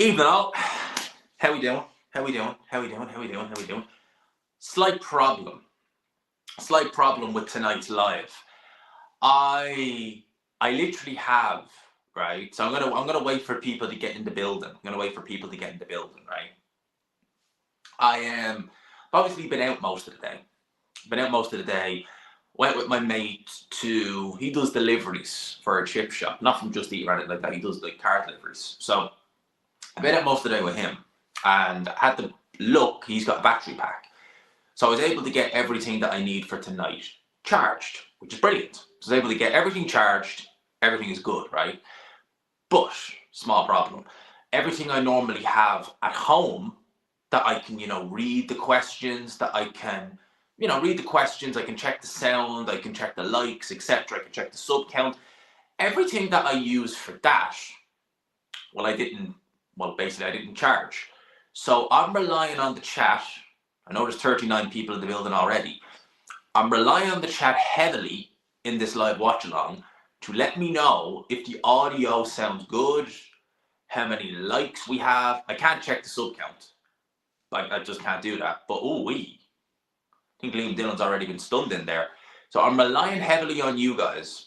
Evening all. How we doing? How we doing? How we doing? How we doing? How we doing? Slight problem. Slight problem with tonight's live. I literally have, right? So I'm gonna wait for people to get in the building. I'm gonna wait for people to get in the building, right? I am obviously been out most of the day. Been out most of the day. Went with my mate to, he does deliveries for a chip shop, not from Just Eat or anything like that. He does like car deliveries. So I've been out most of the day with him, and I had to look, he's got a battery pack. So I was able to get everything that I need for tonight charged, which is brilliant. So I was able to get everything charged, everything is good, right? But, small problem, everything I normally have at home that I can, read the questions, that I can, read the questions, I can check the sound, I can check the likes, etc. I can check the sub count. Everything that I use for that, basically I didn't charge. So I'm relying on the chat. I know there's 39 people in the building already. I'm relying on the chat heavily in this live watch along to let me know if the audio sounds good, how many likes we have. I can't check the sub count. I just can't do that. But I think Liam Dillon's already been stunned in there. So I'm relying heavily on you guys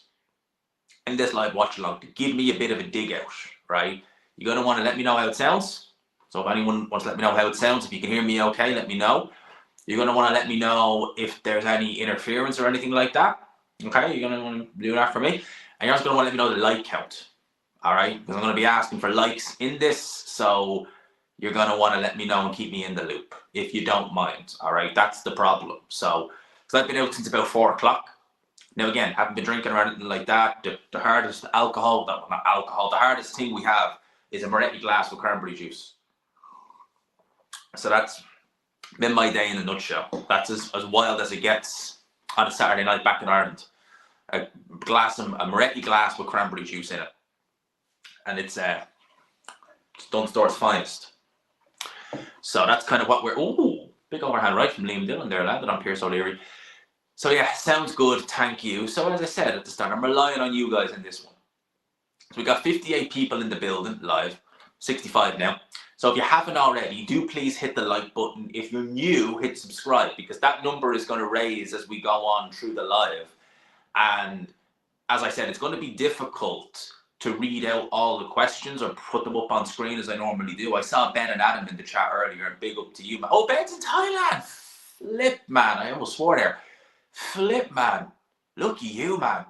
in this live watch along to give me a bit of a dig out, right? You're going to want to let me know how it sounds. So if anyone wants to let me know how it sounds, if you can hear me okay, let me know. You're going to want to let me know if there's any interference or anything like that. Okay, you're going to want to do that for me. And you're also going to want to let me know the like count. All right, because I'm going to be asking for likes in this. So you're going to want to let me know and keep me in the loop, if you don't mind. All right, that's the problem. So, because I've been out since about 4 o'clock. Now, again, haven't been drinking or anything like that. The hardest the hardest thing we have is a Moretti glass with cranberry juice. So that's been my day in a nutshell. That's as wild as it gets on a Saturday night back in Ireland. A Moretti glass with cranberry juice in it. And it's Dunstore's finest. So that's kind of what big overhand right from Liam Dillon there, landed on Pierce O'Leary. So yeah, sounds good, thank you. So as I said at the start, I'm relying on you guys in this one. So we got 58 people in the building live, 65 now. So if you haven't already, do please hit the like button. If you're new, hit subscribe, because that number is going to raise as we go on through the live. And as I said, it's going to be difficult to read out all the questions or put them up on screen as I normally do. I saw Ben and Adam in the chat earlier, and big up to you, man. Oh, Ben's in Thailand. Flip, man. I almost swore there. Flip, man. Lucky you, man.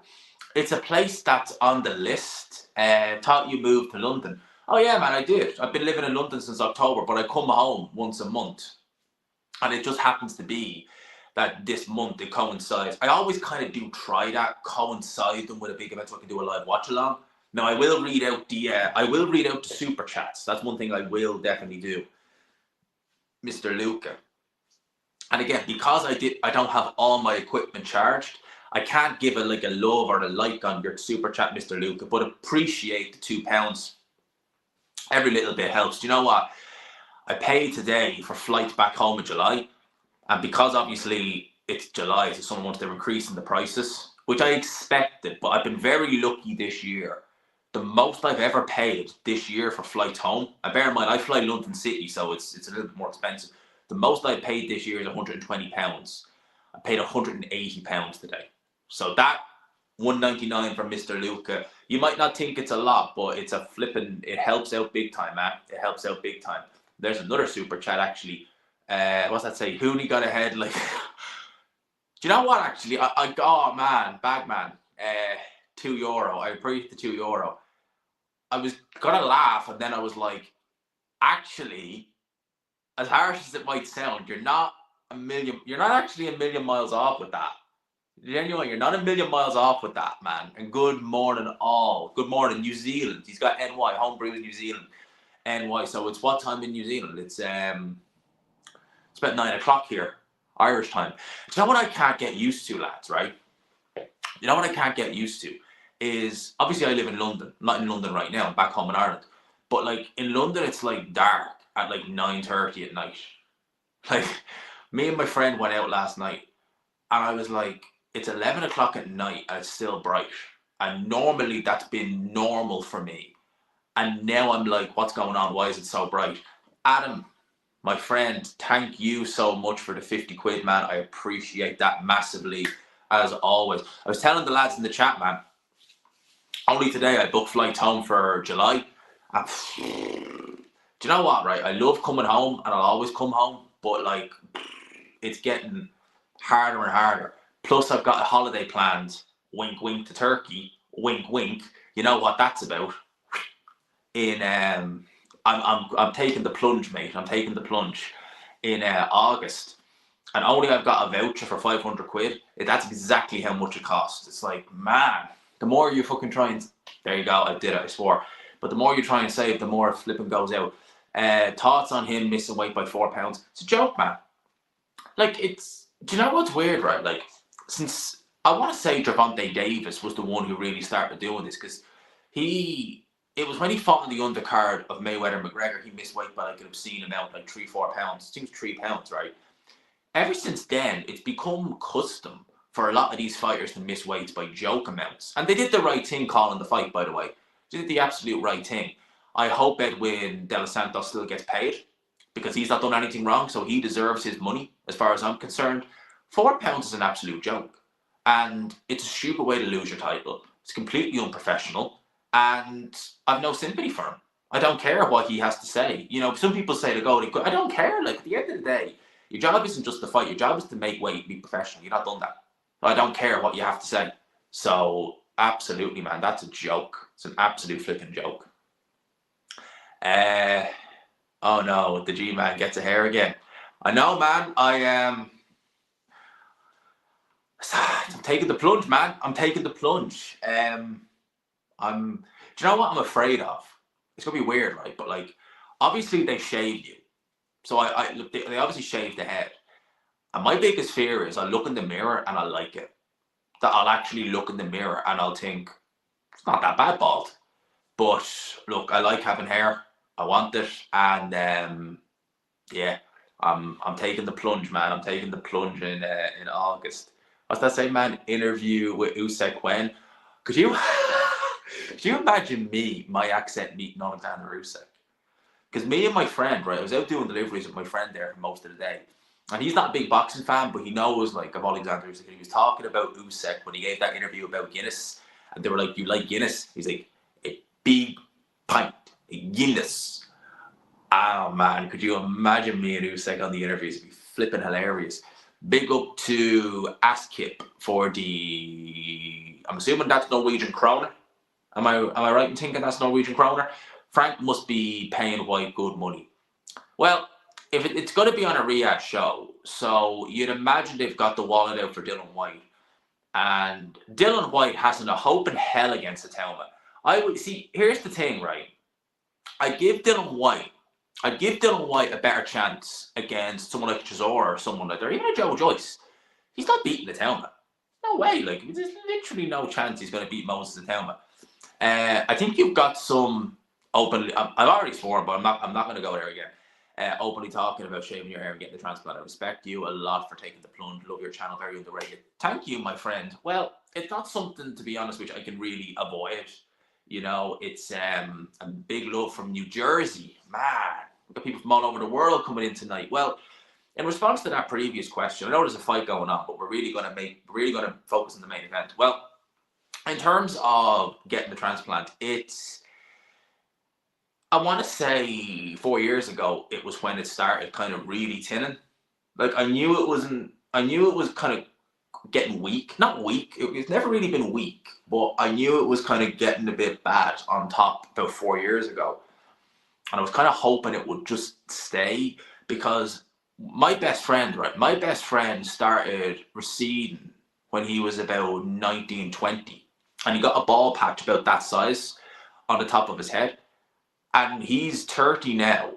It's a place that's on the list. Thought you moved to London. Oh yeah, man, I did. I've been living in London since October, but I come home once a month. And it just happens to be that this month it coincides. I always kind of do try that, coincide them with a big event so I can do a live watch along. Now I will read out the super chats. That's one thing I will definitely do. Mr. Luca. And again, because I don't have all my equipment charged, I can't give a love or a like on your super chat, Mr. Luca, but appreciate the £2. Every little bit helps. Do you know what? I paid today for flight back home in July, and because obviously it's July, so someone wants to increase in the prices, which I expected, but I've been very lucky this year. The most I've ever paid this year for flights home, and bear in mind I fly London City, so it's a little bit more expensive. The most I paid this year is £120. I paid £180 today. So that $199 from Mr. Luca, you might not think it's a lot, but it's a flipping, it helps out big time, man. It helps out big time. There's another super chat actually. What's that say? Huni got ahead. Do you know what actually? Oh man, Bagman. €2. I appreciate the €2. I was gonna laugh, and then I was like, actually, as harsh as it might sound, you're not actually a million miles off with that. Genuinely, you're not a million miles off with that, man. And good morning all. Good morning, New Zealand. He's got NY, homebrew in New Zealand. NY, so it's what time in New Zealand? It's about 9 o'clock here, Irish time. Do you know what I can't get used to, lads, right? You know what I can't get used to is, obviously I live in London. I'm not in London right now, I'm back home in Ireland. But in London, it's dark at 9:30 at night. Me and my friend went out last night, and I was like, it's 11 o'clock at night and it's still bright. And normally that's been normal for me. And now I'm like, what's going on? Why is it so bright? Adam, my friend, thank you so much for the 50 quid, man. I appreciate that massively, as always. I was telling the lads in the chat, man, only today I booked flights home for July. And do you know what, right? I love coming home and I'll always come home, but like, it's getting harder and harder. Plus, I've got a holiday planned, wink, wink, to Turkey, wink, wink. You know what that's about. I'm taking the plunge, mate. I'm taking the plunge in August, and only I've got a voucher for 500 quid. That's exactly how much it costs. It's like, man, the more you fucking try and, there you go, I did it, I swore. But the more you try and save, the more it flipping goes out. Thoughts on him missing weight by £4? It's a joke, man. Like, it's, do you know what's weird, right? Like, since I want to say Gervonta Davis was the one who really started doing this, because it was when he fought in the undercard of Mayweather McGregor, he missed weight by like an obscene amount, like 3-4 pounds. It seems 3 pounds, right? Ever since then, it's become custom for a lot of these fighters to miss weights by joke amounts. And they did the right thing calling the fight, by the way. They did the absolute right thing. I hope Edwin De Los Santos still gets paid, because he's not done anything wrong, so he deserves his money, as far as I'm concerned. £4 is an absolute joke. And it's a stupid way to lose your title. It's completely unprofessional. And I've no sympathy for him. I don't care what he has to say. You know, some people say to go, I don't care. Like, at the end of the day, your job isn't just to fight. Your job is to make weight, be professional. You're not done that. I don't care what you have to say. So, absolutely, man, that's a joke. It's an absolute flipping joke. Oh no, the G-Man gets a hair again. I know, man. I'm taking the plunge, man. I'm taking the plunge. Do you know what I'm afraid of? It's gonna be weird, right? But like, obviously they shaved you, so they obviously shaved the head. And my biggest fear is I look in the mirror and I like it. That I'll actually look in the mirror and I'll think it's not that bad, bald. But look, I like having hair. I want it, and yeah, I'm taking the plunge, man. I'm taking the plunge in August. What's that say, man? Interview with Usyk when? Could you could you imagine my accent meeting Alexander Usyk? Because me and my friend, right, I was out doing deliveries with my friend there for most of the day. And he's not a big boxing fan, but he knows like of Alexander Usyk. And he was talking about Usyk when he gave that interview about Guinness. And they were like, "You like Guinness?" He's like, "A big pint, a Guinness." Oh man, could you imagine me and Usyk on the interviews? It'd be flipping hilarious. Big up to Askip for the, I'm assuming that's Norwegian kroner. Am I right in thinking that's Norwegian kroner? Frank must be paying White good money. Well, if it's going to be on a Riyadh show, so you'd imagine they've got the wallet out for Dylan White. And Dylan White hasn't a hope in hell against Athelma. I would see, here's the thing, right? I'd give Dylan White a better chance against someone like Chisora or someone like that, or even a Joe Joyce. He's not beating Athelma. No way. Like, there's literally no chance he's going to beat Moses Athelma. I think you've got some openly. I've already sworn, but I'm not going to go there again. Openly talking about shaving your hair and getting the transplant. I respect you a lot for taking the plunge. Love your channel, very underrated. Thank you, my friend. Well, it's not something, to be honest, which I can really avoid. You know, it's a big love from New Jersey. Man, we've got people from all over the world coming in tonight. Well, in response to that previous question, I know there's a fight going on, but we're really going to focus on the main event. Well, in terms of getting the transplant, I want to say 4 years ago, it was when it started kind of really thinning. Like, I knew it was kind of getting weak. Not weak. It's never really been weak, but I knew it was kind of getting a bit bad on top about 4 years ago. And I was kind of hoping it would just stay, because my best friend started receding when he was about 19, 20. And he got a ball patch about that size on the top of his head. And he's 30 now.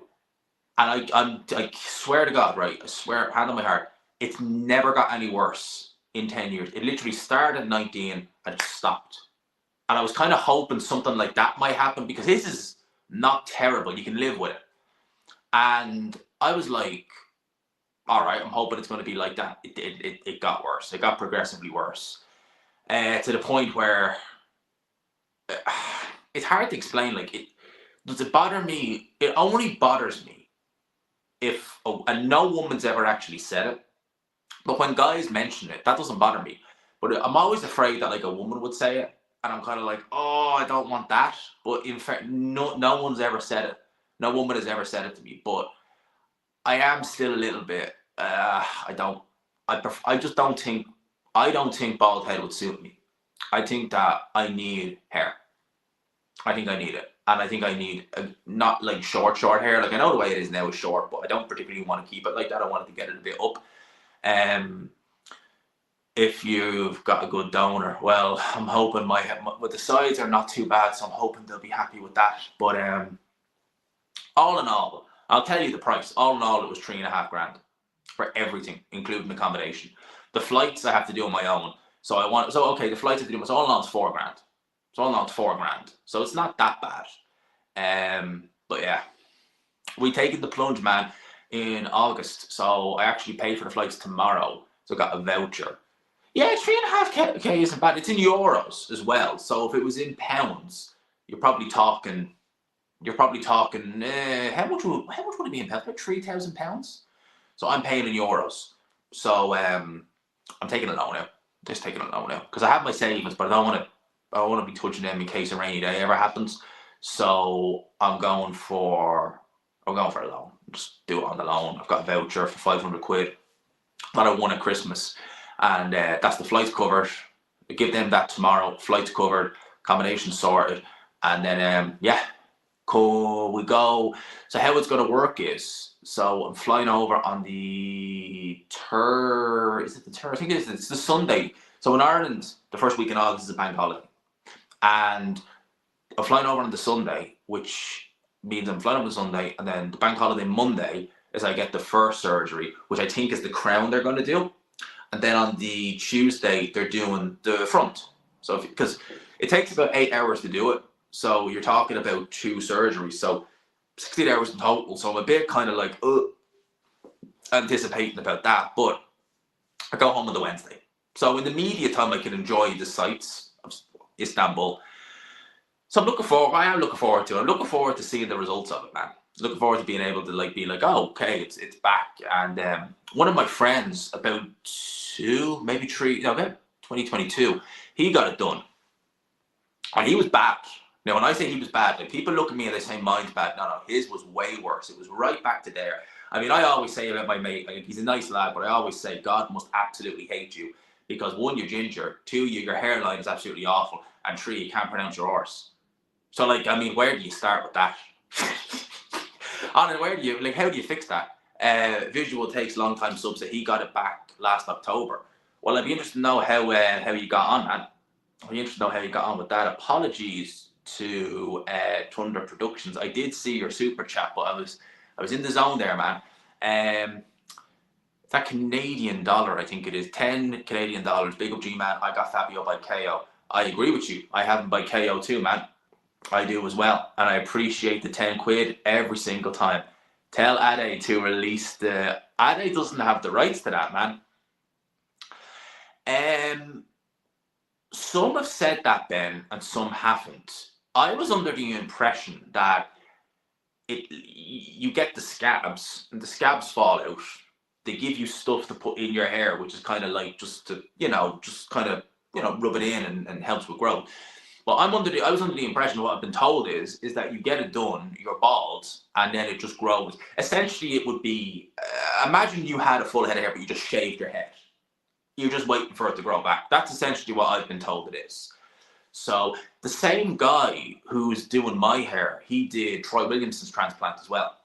And I swear to God, right? I swear, hand on my heart, it's never got any worse in 10 years. It literally started at 19 and it stopped. And I was kind of hoping something like that might happen, because his is not terrible. You can live with it. And I was like, all right, I'm hoping it's going to be like that. It got worse. It got progressively worse. To the point where it's hard to explain. Like, does it bother me? It only bothers me if, and no woman's ever actually said it, but when guys mention it, that doesn't bother me. But I'm always afraid that like a woman would say it, and I'm kind of like, oh, I don't want that. But in fact, no one's ever said it. No woman has ever said it to me. But I am still a little bit. I just don't think. I don't think bald head would suit me. I think that I need hair. I think I need it. And I think I need not like short hair. Like I know the way it is now is short, but I don't particularly want to keep it like that. I wanted to get it a bit up. If you've got a good donor, well, I'm hoping the sides are not too bad, so I'm hoping they'll be happy with that. But all in all, I'll tell you the price. All in all, it was $3,500 for everything, including accommodation. The flights I have to do on my own. So okay, the flights I have to do, it's all in all, it's $4,000. It's all in all, it's $4,000. So it's not that bad. But yeah, we taken the plunge, man, in August. So I actually paid for the flights tomorrow. So I got a voucher. Yeah, 3.5K isn't bad. It's in euros as well. So if it was in pounds, you're probably talking. How much would it be in pounds? About £3,000. So I'm paying in euros. So I'm taking a loan now. Just taking a loan now because I have my savings, but I don't want to be touching them in case a rainy day ever happens. So I'm going for a loan. Just do it on the loan. I've got a voucher for £500 that I won at Christmas, and that's the flights covered. I give them that tomorrow. Flights covered, accommodation sorted, and then cool. We go. So how it's going to work is, so I'm flying over on the third. Is it the third? I think it's the Sunday. So in Ireland, the first week in August is a bank holiday, and I'm flying over on the Sunday, which means I'm flying over the Sunday, and then the bank holiday Monday is I get the first surgery, which I think is the crown they're going to do, and then on the Tuesday they're doing the front. So because it takes about 8 hours to do it, so you're talking about 2 surgeries, so 16 hours in total. So I'm a bit kind of like anticipating about that, but I go home on the Wednesday. So in the media time, I can enjoy the sights of Istanbul. So I'm looking forward to it. I'm looking forward to seeing the results of it, man. Looking forward to being able to be like, oh, okay, it's back. And one of my friends, about 2022, he got it done, and he was bad. Now, when I say he was bad, like people look at me and they say mine's bad. No, his was way worse. It was right back to there. I mean, I always say about my mate, like, he's a nice lad, but I always say God must absolutely hate you because 1, you're ginger, 2, your hairline is absolutely awful, and 3, you can't pronounce your horse. So, like, I mean, where do you start with that? And how do you fix that? Visual takes long time subs. He got it back last October. Well, I'd be interested to know how you got on, man. I'd be interested to know how you got on with that. Apologies to Thunder Productions. I did see your super chat, but I was in the zone there, man. That Canadian dollar, I think it is 10 Canadian dollars. Big up, G-man. I got Fabio by KO. I agree with you. I have him by KO too, man. I do as well, and I appreciate the £10 every single time. Tell Ade to release the. Ade doesn't have the rights to that, man. Some have said that, Ben, and some haven't. I was under the impression that you get the scabs, and the scabs fall out. They give you stuff to put in your hair, which is kind of like just to, rub it in and helps with growth. Well, I was under the impression what I've been told is that you get it done, you're bald, and then it just grows. Essentially, it would be, imagine you had a full head of hair, but you just shaved your head. You're just waiting for it to grow back. That's essentially what I've been told it is. So the same guy who's doing my hair, he did Troy Williamson's transplant as well.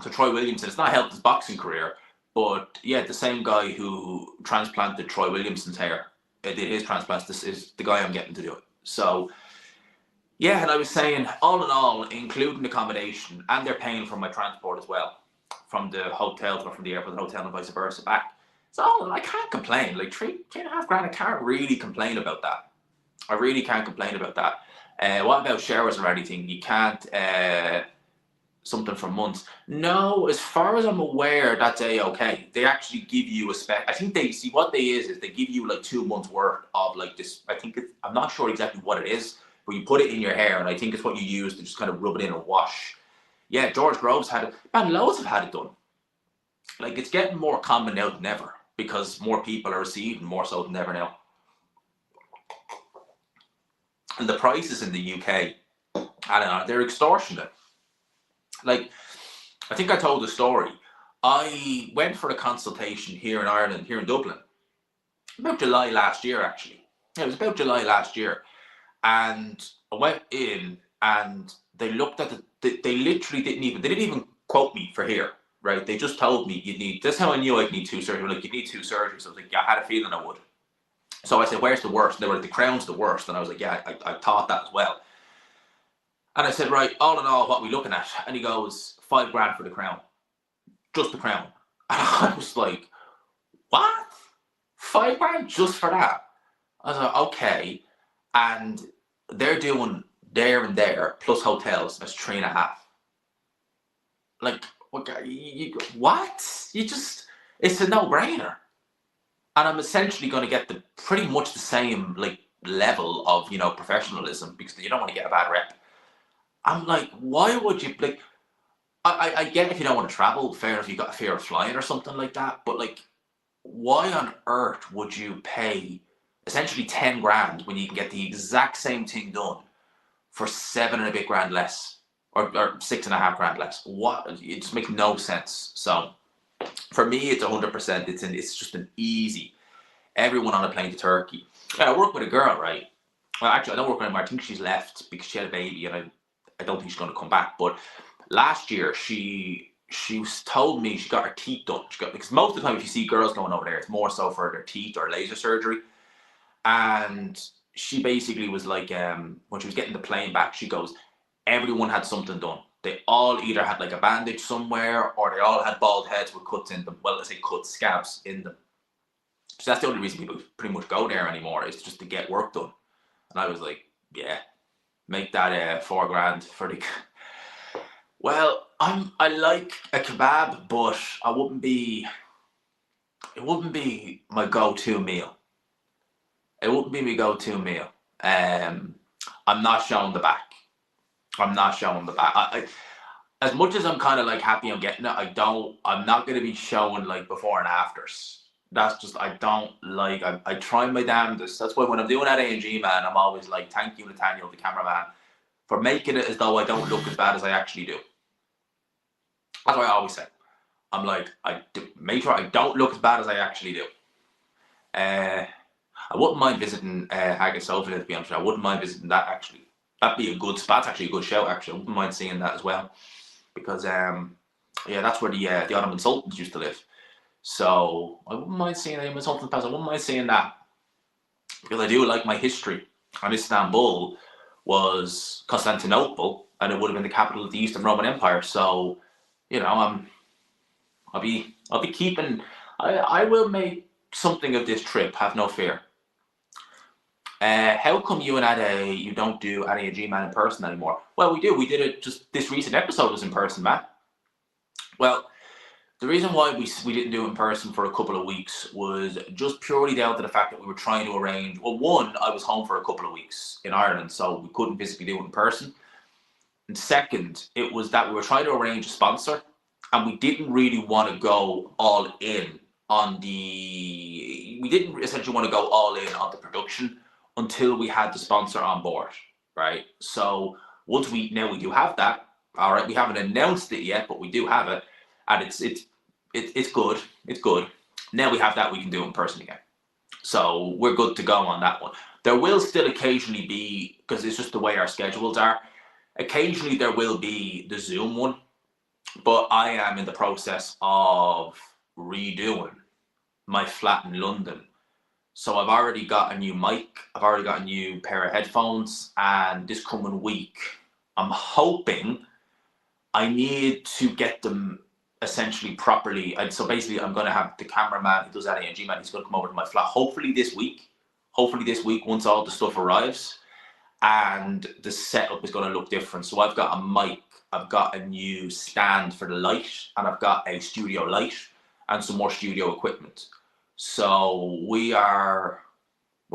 So Troy Williamson, it's not helped his boxing career, but yeah, the same guy who transplanted Troy Williamson's hair did his transplants. This is the guy I'm getting to do it. So yeah, and I was saying, all in all, including accommodation, and they're paying for my transport as well, from the hotel from the airport to the hotel and vice versa back. So I can't complain. Like $3.5 grand, I can't really complain about that. I really can't complain about that. What about showers or anything? You can't. Something for months. No, as far as I'm aware, that's okay. They actually give you a spec. I think they give you like 2 months worth of like this. I think I'm not sure exactly what it is, but you put it in your hair, and I think it's what you use to just kind of rub it in and wash. Yeah, George Groves had it. Man, loads have had it done. Like, it's getting more common now than ever because more people are receiving more so than ever now. And the prices in the UK, I don't know, they're extortionate. Like, I think I told the story. I went for a consultation here in Ireland, here in Dublin, about July last year, actually. Yeah, it was about July last year. And I went in and they looked at they literally they didn't even quote me for here, right? They just told me you need, that's how I knew I'd need 2 surgeries. Like, you need 2 surgeries. I was like, yeah, I had a feeling I would. So I said, where's the worst? And they were like, the crown's the worst. And I was like, yeah, I thought that as well. And I said, right, all in all, what are we looking at? And he goes, $5,000 for the crown. Just the crown. And I was like, what? $5,000 just for that? I was like, okay. And they're doing there and there plus hotels. That's 3.5. Like, what? You just, it's a no-brainer. And I'm essentially going to get the pretty much the same like level of, you know, professionalism, because you don't want to get a bad rep. I'm like, why would you, like, I get if you don't want to travel, fair enough, you got a fear of flying or something like that, but like, why on earth would you pay essentially 10 grand when you can get the exact same thing done for 7 and a bit grand less, or 6.5 grand less? What? It just makes no sense. So for me, it's 100%. It's just an easy. Everyone on a plane to Turkey. I work with a girl, right? Well, actually, I don't work with her anymore. I think she's left because she had a baby, and I don't think she's going to come back. But last year, she told me she got her teeth done. Because most of the time, if you see girls going over there, it's more so for their teeth or laser surgery. And she basically was like, when she was getting the plane back, she goes, everyone had something done. They all either had like a bandage somewhere, or they all had bald heads with cuts in them. Well, let's say cuts, scabs in them. So that's the only reason people pretty much go there anymore, is just to get work done. And I was like, yeah, make that $4,000 for the. Well, I like a kebab, but it wouldn't be my go-to meal. It wouldn't be my go-to meal. I'm not showing the back. I'm not showing the back. As much as I'm kind of like happy I'm getting it, I'm not going to be showing like before and afters. That's just, I don't like, I try my damnedest. That's why when I'm doing that A&G, man, I'm always like, thank you, Nathaniel, the cameraman, for making it as though I don't look as bad as I actually do. That's what I always say. I'm like, make sure I don't look as bad as I actually do. I wouldn't mind visiting Haggis Sofa, to be honest. I wouldn't mind visiting that, actually. That'd be a good spot, actually, a good show, actually. I wouldn't mind seeing that as well. Because, yeah, that's where the Ottoman Sultans used to live. So I wouldn't mind seeing the Ottoman Sultans past. I wouldn't mind seeing that. Because I do like my history. And Istanbul was Constantinople, and it would have been the capital of the Eastern Roman Empire. So, you know, I'll be keeping. I will make something of this trip. Have no fear. How come you don't do Addy and G-Man in person anymore? Well, we do. We did it, just this recent episode was in person, Matt. Well, the reason why we didn't do it in person for a couple of weeks was just purely down to the fact that we were trying to arrange. Well, one, I was home for a couple of weeks in Ireland, so we couldn't physically do it in person. And second, it was that we were trying to arrange a sponsor, and we didn't really want to go all in on the. We didn't essentially want to go all in on the production until we had the sponsor on board, right? So once we do have that, all right, we haven't announced it yet, but we do have it, and it's good. It's good. Now we have that, we can do it in person again. So we're good to go on that one. There will still occasionally be, because it's just the way our schedules are, occasionally there will be the Zoom one, but I am in the process of redoing my flat in London. So I've already got a new mic, I've already got a new pair of headphones, and this coming week, I'm hoping I need to get them essentially properly. So basically I'm going to have the cameraman who does that ANG man, he's going to come over to my flat, hopefully this week, once all the stuff arrives, and the setup is going to look different. So I've got a mic, I've got a new stand for the light, and I've got a studio light and some more studio equipment. So we're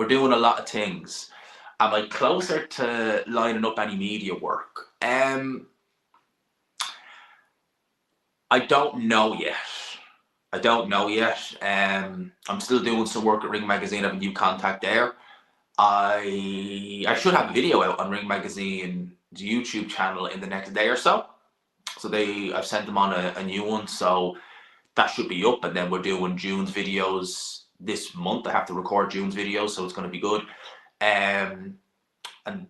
doing a lot of things, Am I closer to lining up any media work? I don't know yet. I don't know yet. I'm still doing some work at Ring Magazine. I have a new contact there. I should have a video out on Ring Magazine's YouTube channel in the next day or so. So I've sent them on a new one, so that should be up. And then we're doing June's videos this month. I have to record June's videos, so it's going to be good. And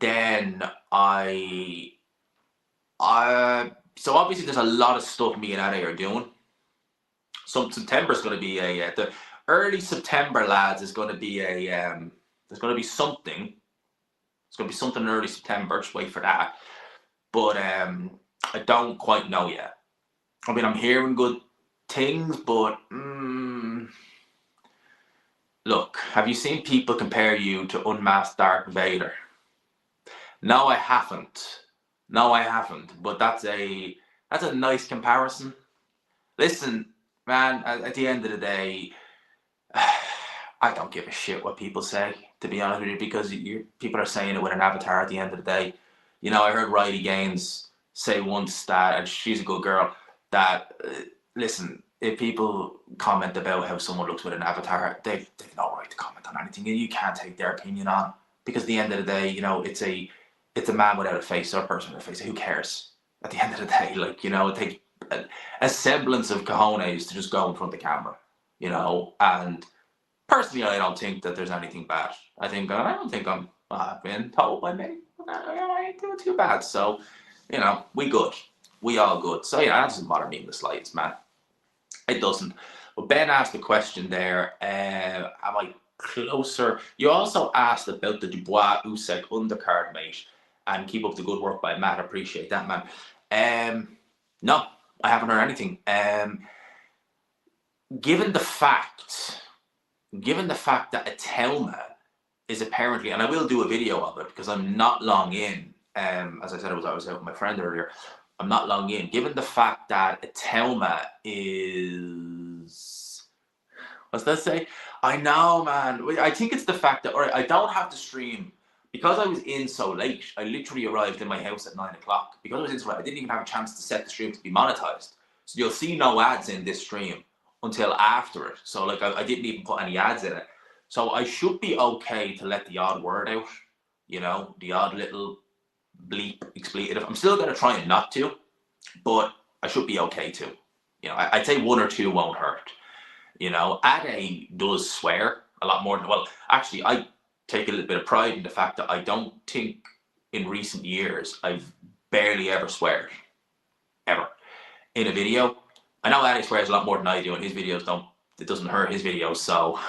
then so obviously there's a lot of stuff me and Ade are doing. So September is going to be the early September, lads, is going to be there's going to be something. It's going to be something in early September. Just wait for that. But I don't quite know yet. I mean, I'm hearing good things, but look, have you seen people compare you to unmasked Darth Vader? No, I haven't. No, I haven't. But that's a nice comparison. Listen, man, at the end of the day, I don't give a shit what people say, to be honest with you, because people are saying it with an avatar at the end of the day. You know, I heard Riley Gaines say once that, and she's a good girl, that, listen, if people comment about how someone looks with an avatar, they've no right to comment on anything. You can't take their opinion on, because at the end of the day, you know, it's a man without a face or a person with a face. Who cares? At the end of the day, like, you know, it takes a semblance of cojones to just go in front of the camera, you know. And personally, I don't think that there's anything bad. I don't think I've been told by many. I ain't doing too bad. So, you know, we good. We all good. So yeah, that doesn't bother me in the slightest, man. It doesn't. But Ben asked the question there, am I closer? You also asked about the Dubois Usyk undercard, mate, and keep up the good work by Matt. I appreciate that, man. No, I haven't heard anything. Given the fact that Atelma is apparently, and I will do a video of it because I'm not long in. As I said, I was out with my friend earlier. I'm not long in. Given the fact that Atelma is, what's that say? I know, man. I think it's the fact that, all right, I don't have to stream because I was in so late. I literally arrived in my house at 9 o'clock. Because I was in so late, I didn't even have a chance to set the stream to be monetized. So you'll see no ads in this stream until after it. So like I didn't even put any ads in it. So I should be okay to let the odd word out, you know, the odd little bleep, expletive. I'm still going to try and not to, but I should be okay to. You know, I'd say one or two won't hurt. You know, Ade does swear a lot more than, well, actually, I take a little bit of pride in the fact that I don't think in recent years I've barely ever sweared, ever, in a video. I know Ade swears a lot more than I do, and his videos it doesn't hurt his videos, so,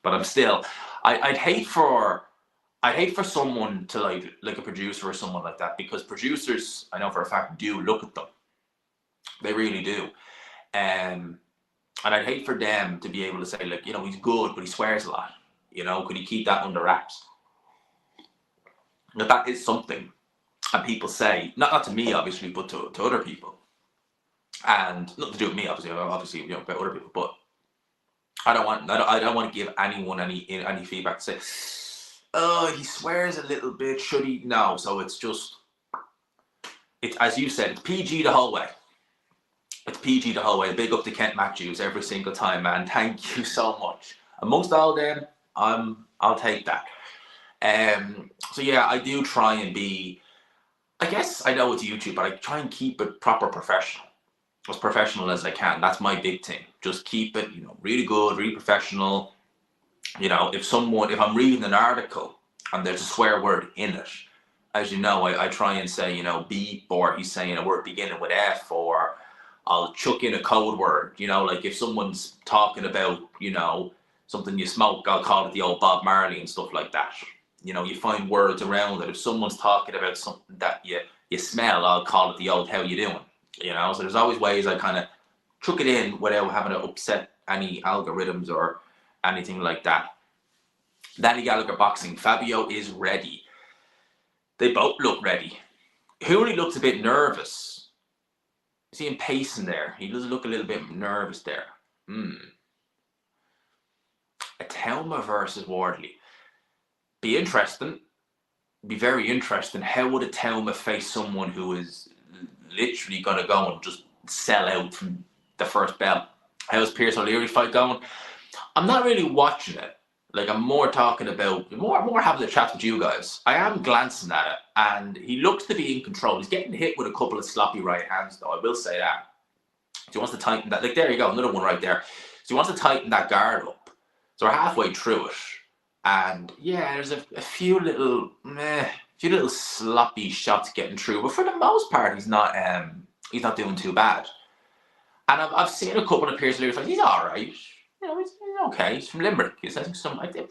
but I'm still, I'd hate for someone to like a producer or someone like that, because producers, I know for a fact, do look at them. They really do. And I'd hate for them to be able to say, like, you know, he's good, but he swears a lot. You know, could he keep that under wraps? Now, that is something, and people say, not to me, obviously, but to other people. And nothing to do with me, obviously, you know, about other people, but I don't want to give anyone any feedback to say, oh, he swears a little bit, should he? No, so it's just, it's, as you said, it's PG the whole way. It's PG the whole way. Big up to Kent Matthews every single time, man. Thank you so much. Amongst all them, I'll take that. So yeah, I do try and be, I guess I know it's YouTube, but I try and keep it proper professional. As professional as I can. That's my big thing. Just keep it, you know, really good, really professional. You know, if I'm reading an article and there's a swear word in it, as you know, I try and say, you know, beep, or he's saying a word beginning with F, or I'll chuck in a code word. You know, like if someone's talking about, you know, something you smoke, I'll call it the old Bob Marley and stuff like that. You know, you find words around it. If someone's talking about something that you smell, I'll call it the old how you doing. You know, so there's always ways I kind of chuck it in without having to upset any algorithms or anything like that. Danny Gallagher boxing. Fabio is ready. They both look ready. Huni looks a bit nervous. You see him pacing there. He does look a little bit nervous there. Atelma versus Wardley. Be interesting. be very interesting. How would a Tauma face someone who is literally going to go and just sell out from the first bell? How's Pierce O'Leary's fight going? I'm not really watching it. Like, I'm more talking about, more having the chat with you guys. I am glancing at it, and he looks to be in control. He's getting hit with a couple of sloppy right hands, though. I will say that. So he wants to tighten that. Like, there you go, another one right there. So he wants to tighten that guard up. So we're halfway through it. And yeah, there's a few little sloppy shots getting through. But for the most part, he's not doing too bad. And I've seen a couple of Pierce O'Leary fights. He's all right. You know, he's okay. He's from Limerick. I'm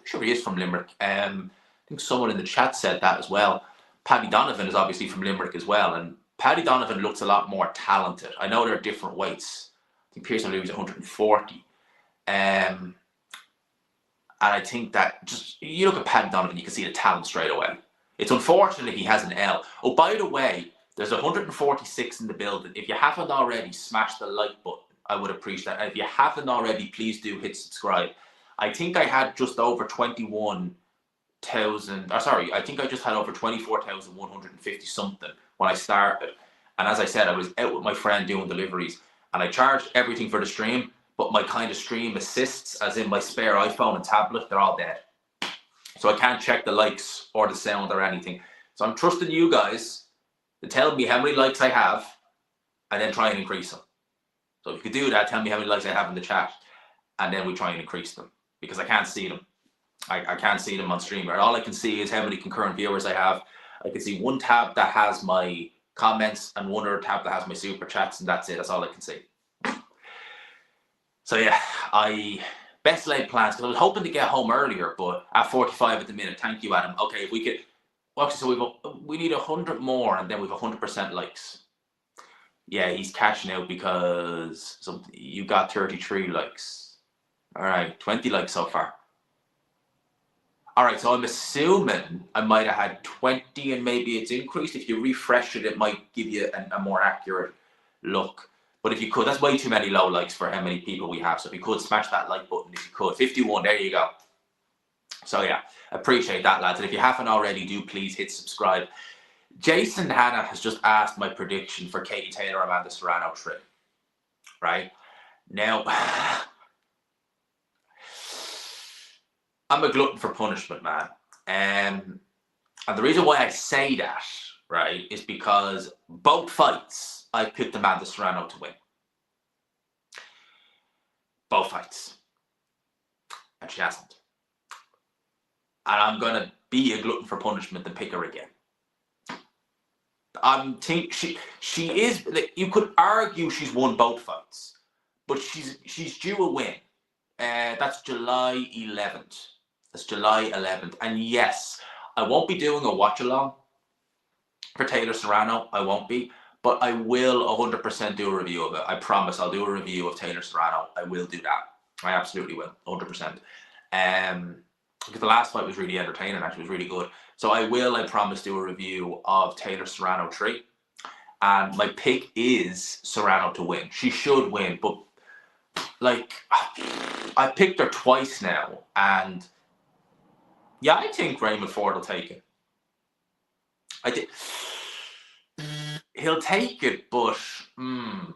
sure he is from Limerick. I think someone in the chat said that as well. Paddy Donovan is obviously from Limerick as well. And Paddy Donovan looks a lot more talented. I know they're different weights. I think Pierce O'Leary was 140. And I think that just, you look at Paddy Donovan, you can see the talent straight away. It's unfortunate he has an L. Oh, by the way, there's 146 in the building. If you haven't already, smash the like button. I would appreciate that. If you haven't already, please do hit subscribe. I think I had just over 21,000. I think I just had over 24,150 something when I started. And as I said, I was out with my friend doing deliveries, and I charged everything for the stream, but my kind of stream assists, as in my spare iPhone and tablet, they're all dead. So I can't check the likes or the sound or anything. So I'm trusting you guys to tell me how many likes I have, and then try and increase them. So if you could do that, tell me how many likes I have in the chat, and then we try and increase them, because I can't see them. I can't see them on stream. All I can see is how many concurrent viewers I have. I can see one tab that has my comments and one other tab that has my super chats, and that's it. That's all I can see. So yeah, best laid plans, because I was hoping to get home earlier, but at 45 at the minute. Thank you, Adam. Okay, if we could, well, actually, so we need 100 more, and then we've 100% likes. Yeah, he's cashing out because you got 33 likes. All right, 20 likes so far. All right, so I'm assuming I might have had 20, and maybe it's increased. If you refresh it, it might give you a more accurate look. But if you could, that's way too many low likes for how many people we have. So if you could, smash that like button. If you could, 51, there you go. So yeah, appreciate that, lads. And if you haven't already, do please hit subscribe. Jason Hanna has just asked my prediction for Katie Taylor Amanda Serrano 3. Right? Now, I'm a glutton for punishment, man. And the reason why I say that, right, is because both fights I picked Amanda Serrano to win. Both fights. And she hasn't. And I'm going to be a glutton for punishment and pick her again. She is, like, you could argue she's won both fights, but she's due a win. That's July 11th. That's July 11th. And yes, I won't be doing a watch along for Taylor Serrano. I won't be, but I will 100% do a review of it. I promise I'll do a review of Taylor Serrano. I will do that. I absolutely will, 100%. Because the last fight was really entertaining, actually, it was really good. So I promise, do a review of Taylor Serrano 3. And my pick is Serrano to win. She should win, but like, I picked her twice now, and yeah, I think Raymond Ford will take it. I did. He'll take it, but no,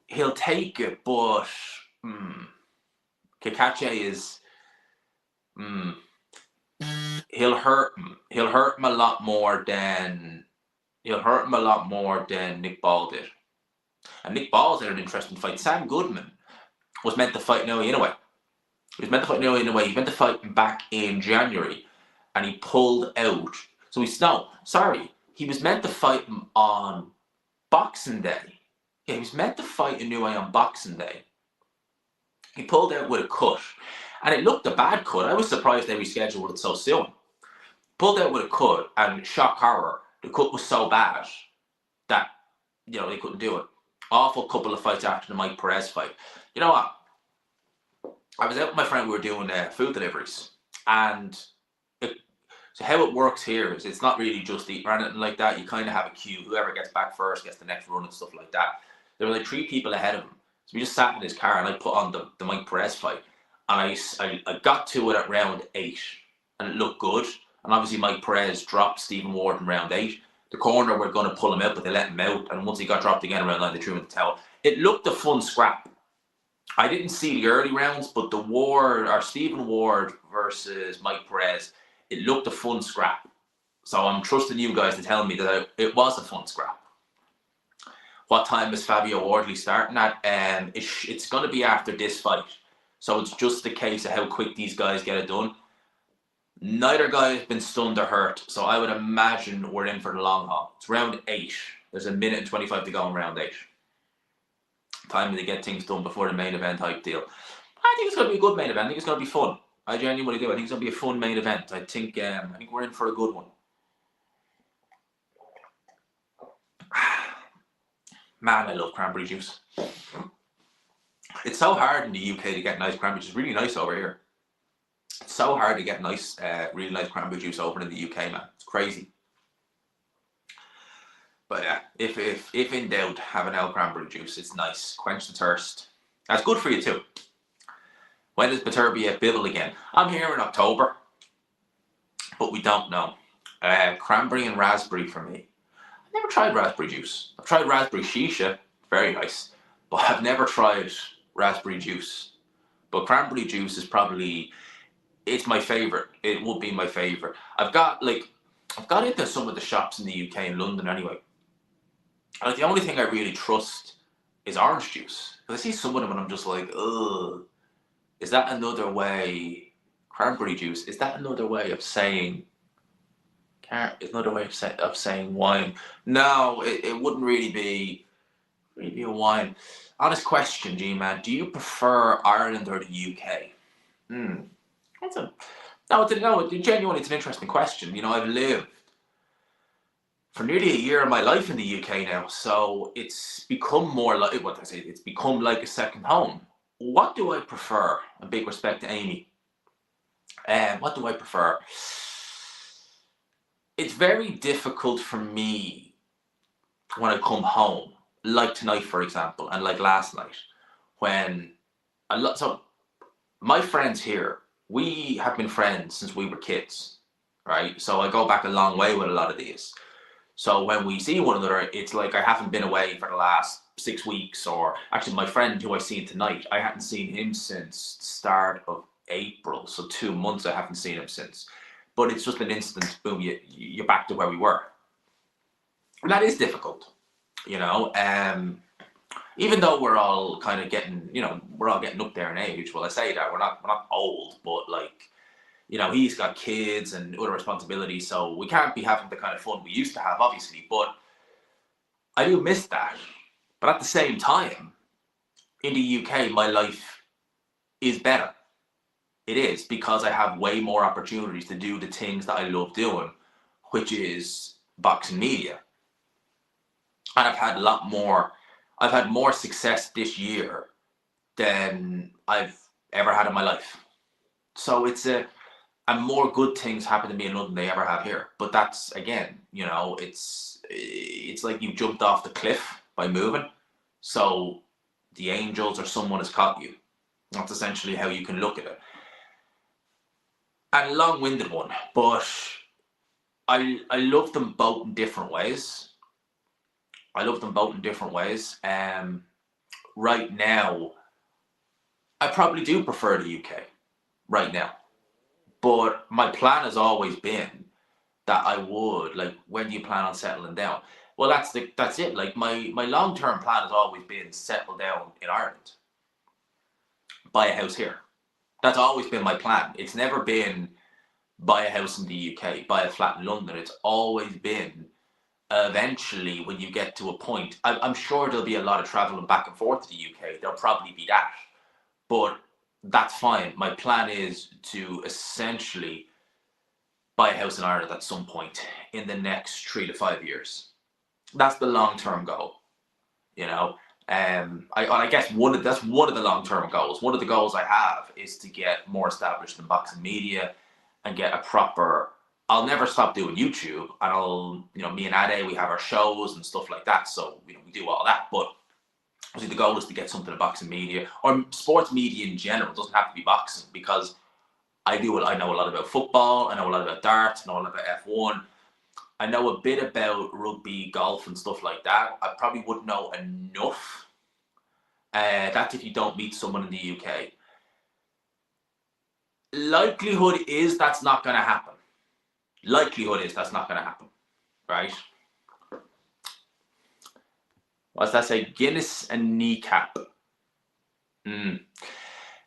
he'll take it, but Kakache is he'll hurt him. He'll hurt him a lot more than Nick Ball did. And Nick Ball's had an interesting fight. Sam Goodman was meant to fight Noah Inoue. He was meant to fight him back in January, and he pulled out. So he was meant to fight him on Boxing Day. Yeah, he was meant to fight Inoue on Boxing Day. He pulled out with a cut, and it looked a bad cut. I was surprised they rescheduled it so soon. Pulled out with a cut, and shock horror, the cut was so bad that, they couldn't do it. Awful couple of fights after the Mike Perez fight. You know what? I was out with my friend, we were doing food deliveries, and so how it works here is it's not really just eating or anything like that. You kind of have a queue. Whoever gets back first gets the next run and stuff like that. There were like 3 people ahead of him. So we just sat in his car, and I put on the Mike Perez fight. and I got to it at round 8, and it looked good. And obviously Mike Perez dropped Stephen Ward in round 8. The corner were going to pull him out, but they let him out. And once he got dropped again around 9, they threw him in the towel. It looked a fun scrap. I didn't see the early rounds, but Stephen Ward versus Mike Perez, it looked a fun scrap. So I'm trusting you guys to tell me that it was a fun scrap. What time is Fabio Wardley starting at? It's going to be after this fight. So it's just a case of how quick these guys get it done. Neither guy has been stunned or hurt, so I would imagine we're in for the long haul. It's round 8. There's a minute and 25 to go in round 8. Time to get things done before the main event type deal. I think it's going to be a good main event. I think it's going to be fun. I genuinely do. I think it's going to be a fun main event. I think we're in for a good one. Man, I love cranberry juice. It's so hard in the UK to get nice cranberry juice. It's really nice over here. It's so hard to get nice, really nice cranberry juice over in the UK, man. It's crazy. But yeah, if in doubt, have an L cranberry juice. It's nice. Quench the thirst. That's good for you too. When is Baturbia Bibble again? I'm here in October, but we don't know. Cranberry and raspberry for me. I've never tried raspberry juice. I've tried raspberry shisha. Very nice. But I've never tried raspberry juice. But cranberry juice is probably... It's my favorite. It would be my favorite. I've got into some of the shops in the UK in London anyway. Like the only thing I really trust is orange juice. Because I see some of them and I'm just like, ugh. Is that another way? Cranberry juice. Is that another way of saying? Another way of saying wine? No, it wouldn't really be a wine. Honest question, G-Man. Do you prefer Ireland or the UK? Genuinely, it's an interesting question. You know, I've lived for nearly a year of my life in the UK now, so it's become more like it's become like a second home. What do I prefer? A big respect to Amy. What do I prefer? It's very difficult for me when I come home, like tonight, for example, and like last night, when so my friends here. We have been friends since we were kids, right? So I go back a long way with a lot of these. So when we see one another, it's like I haven't been away for the last 6 weeks, or actually my friend who I seen tonight, I hadn't seen him since the start of April. So 2 months I haven't seen him since. But it's just an instant, boom, you're back to where we were. And that is difficult, you know. Even though we're all kind of getting, we're all getting up there in age. Well, I say that we're not old, but like, he's got kids and other responsibilities, so we can't be having the kind of fun we used to have, obviously. But I do miss that. But at the same time, in the UK, my life is better. It is, because I have way more opportunities to do the things that I love doing, which is boxing media. And I've had more success this year than I've ever had in my life. So and more good things happen to me in London than they ever have here. But that's, again, it's like you jumped off the cliff by moving. So the angels or someone has caught you. That's essentially how you can look at it. And a long-winded one, but I love them both in different ways. Right now, I probably do prefer the UK right now. But my plan has always been that I would, like, when do you plan on settling down? Well, that's it. Like, my long-term plan has always been settle down in Ireland. Buy a house here. That's always been my plan. It's never been buy a house in the UK, buy a flat in London. It's always been eventually, when you get to a point, I'm sure there'll be a lot of traveling back and forth to the UK. There'll probably be that. But that's fine. My plan is to essentially buy a house in Ireland at some point in the next 3 to 5 years. That's the long-term goal, I guess that's one of the long-term goals. One of the goals I have is to get more established in boxing media and get a proper... I'll never stop doing YouTube, and me and Ade, we have our shows and stuff like that, so we do all that. But obviously the goal is to get something in boxing media or sports media in general. It doesn't have to be boxing, because I know a lot about football, I know a lot about darts, I know a lot about F1. I know a bit about rugby, golf, and stuff like that. I probably wouldn't know enough. That's if you don't meet someone in the UK. Likelihood is that's not going to happen. Right? What's that say? Guinness and kneecap.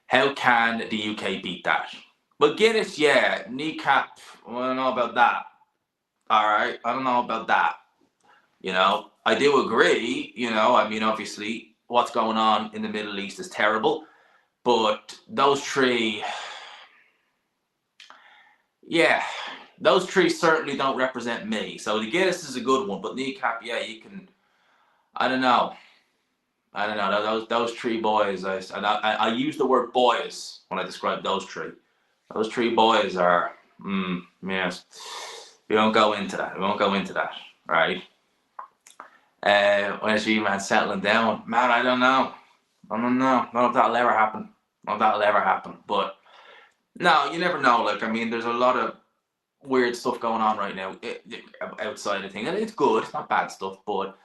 How can the UK beat that? But Guinness, yeah. Kneecap, I don't know about that. All right, I don't know about that. I do agree. I mean, obviously, what's going on in the Middle East is terrible. But those three certainly don't represent me. So the Guinness is a good one, but kneecap, yeah, you can. I don't know. Those three boys. I use the word boys when I describe those three. Those three boys are. Yes. We won't go into that. Right? When is man settling down? Man, I don't know. Not if that'll ever happen. But no, you never know. Like, I mean, there's a lot of weird stuff going on right now outside of things, and it's good. It's not bad stuff, but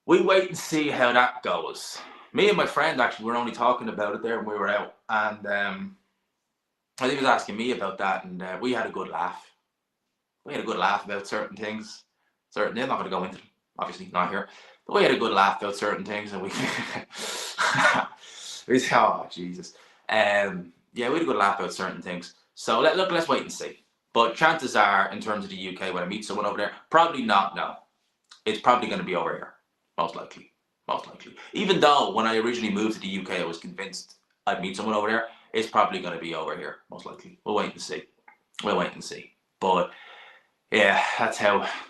we wait and see how that goes. Me and my friend actually were only talking about it there when we were out, and I think he was asking me about that, and we had a good laugh. About certain things. I'm not going to go into them, obviously, not here. But we had a good laugh about certain things, and we oh, Jesus. Yeah, we had a good laugh about certain things. So let's wait and see. But chances are, in terms of the UK, when I meet someone over there, probably not, no. It's probably going to be over here, most likely. Even though, when I originally moved to the UK, I was convinced I'd meet someone over there, it's probably going to be over here, most likely. We'll wait and see. But yeah,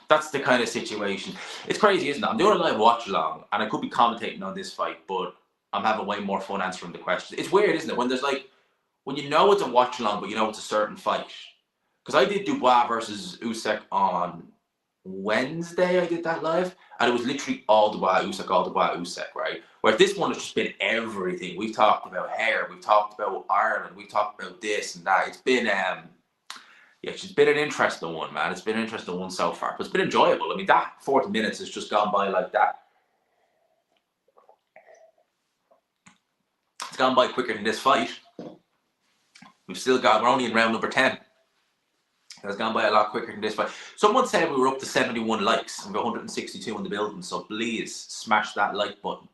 that's the kind of situation. It's crazy, isn't it? I'm doing a live watch along, and I could be commentating on this fight, but I'm having way more fun answering the questions. It's weird, isn't it? When you know it's a watch along, but you know it's a certain fight. Because I did Dubois versus Usyk on Wednesday. I did that live, and it was literally all Dubois, Usyk, right? Whereas this one has just been everything. We've talked about hair, we've talked about Ireland, we've talked about this and that. It's been it's been an interesting one, man. It's been an interesting one so far, but it's been enjoyable. I mean, that 40 minutes has just gone by like that. It's gone by quicker than this fight. We're only in round number 10. It's gone by a lot quicker than this fight. Someone said we were up to 71 likes and we're 162 in the building, so please smash that like button.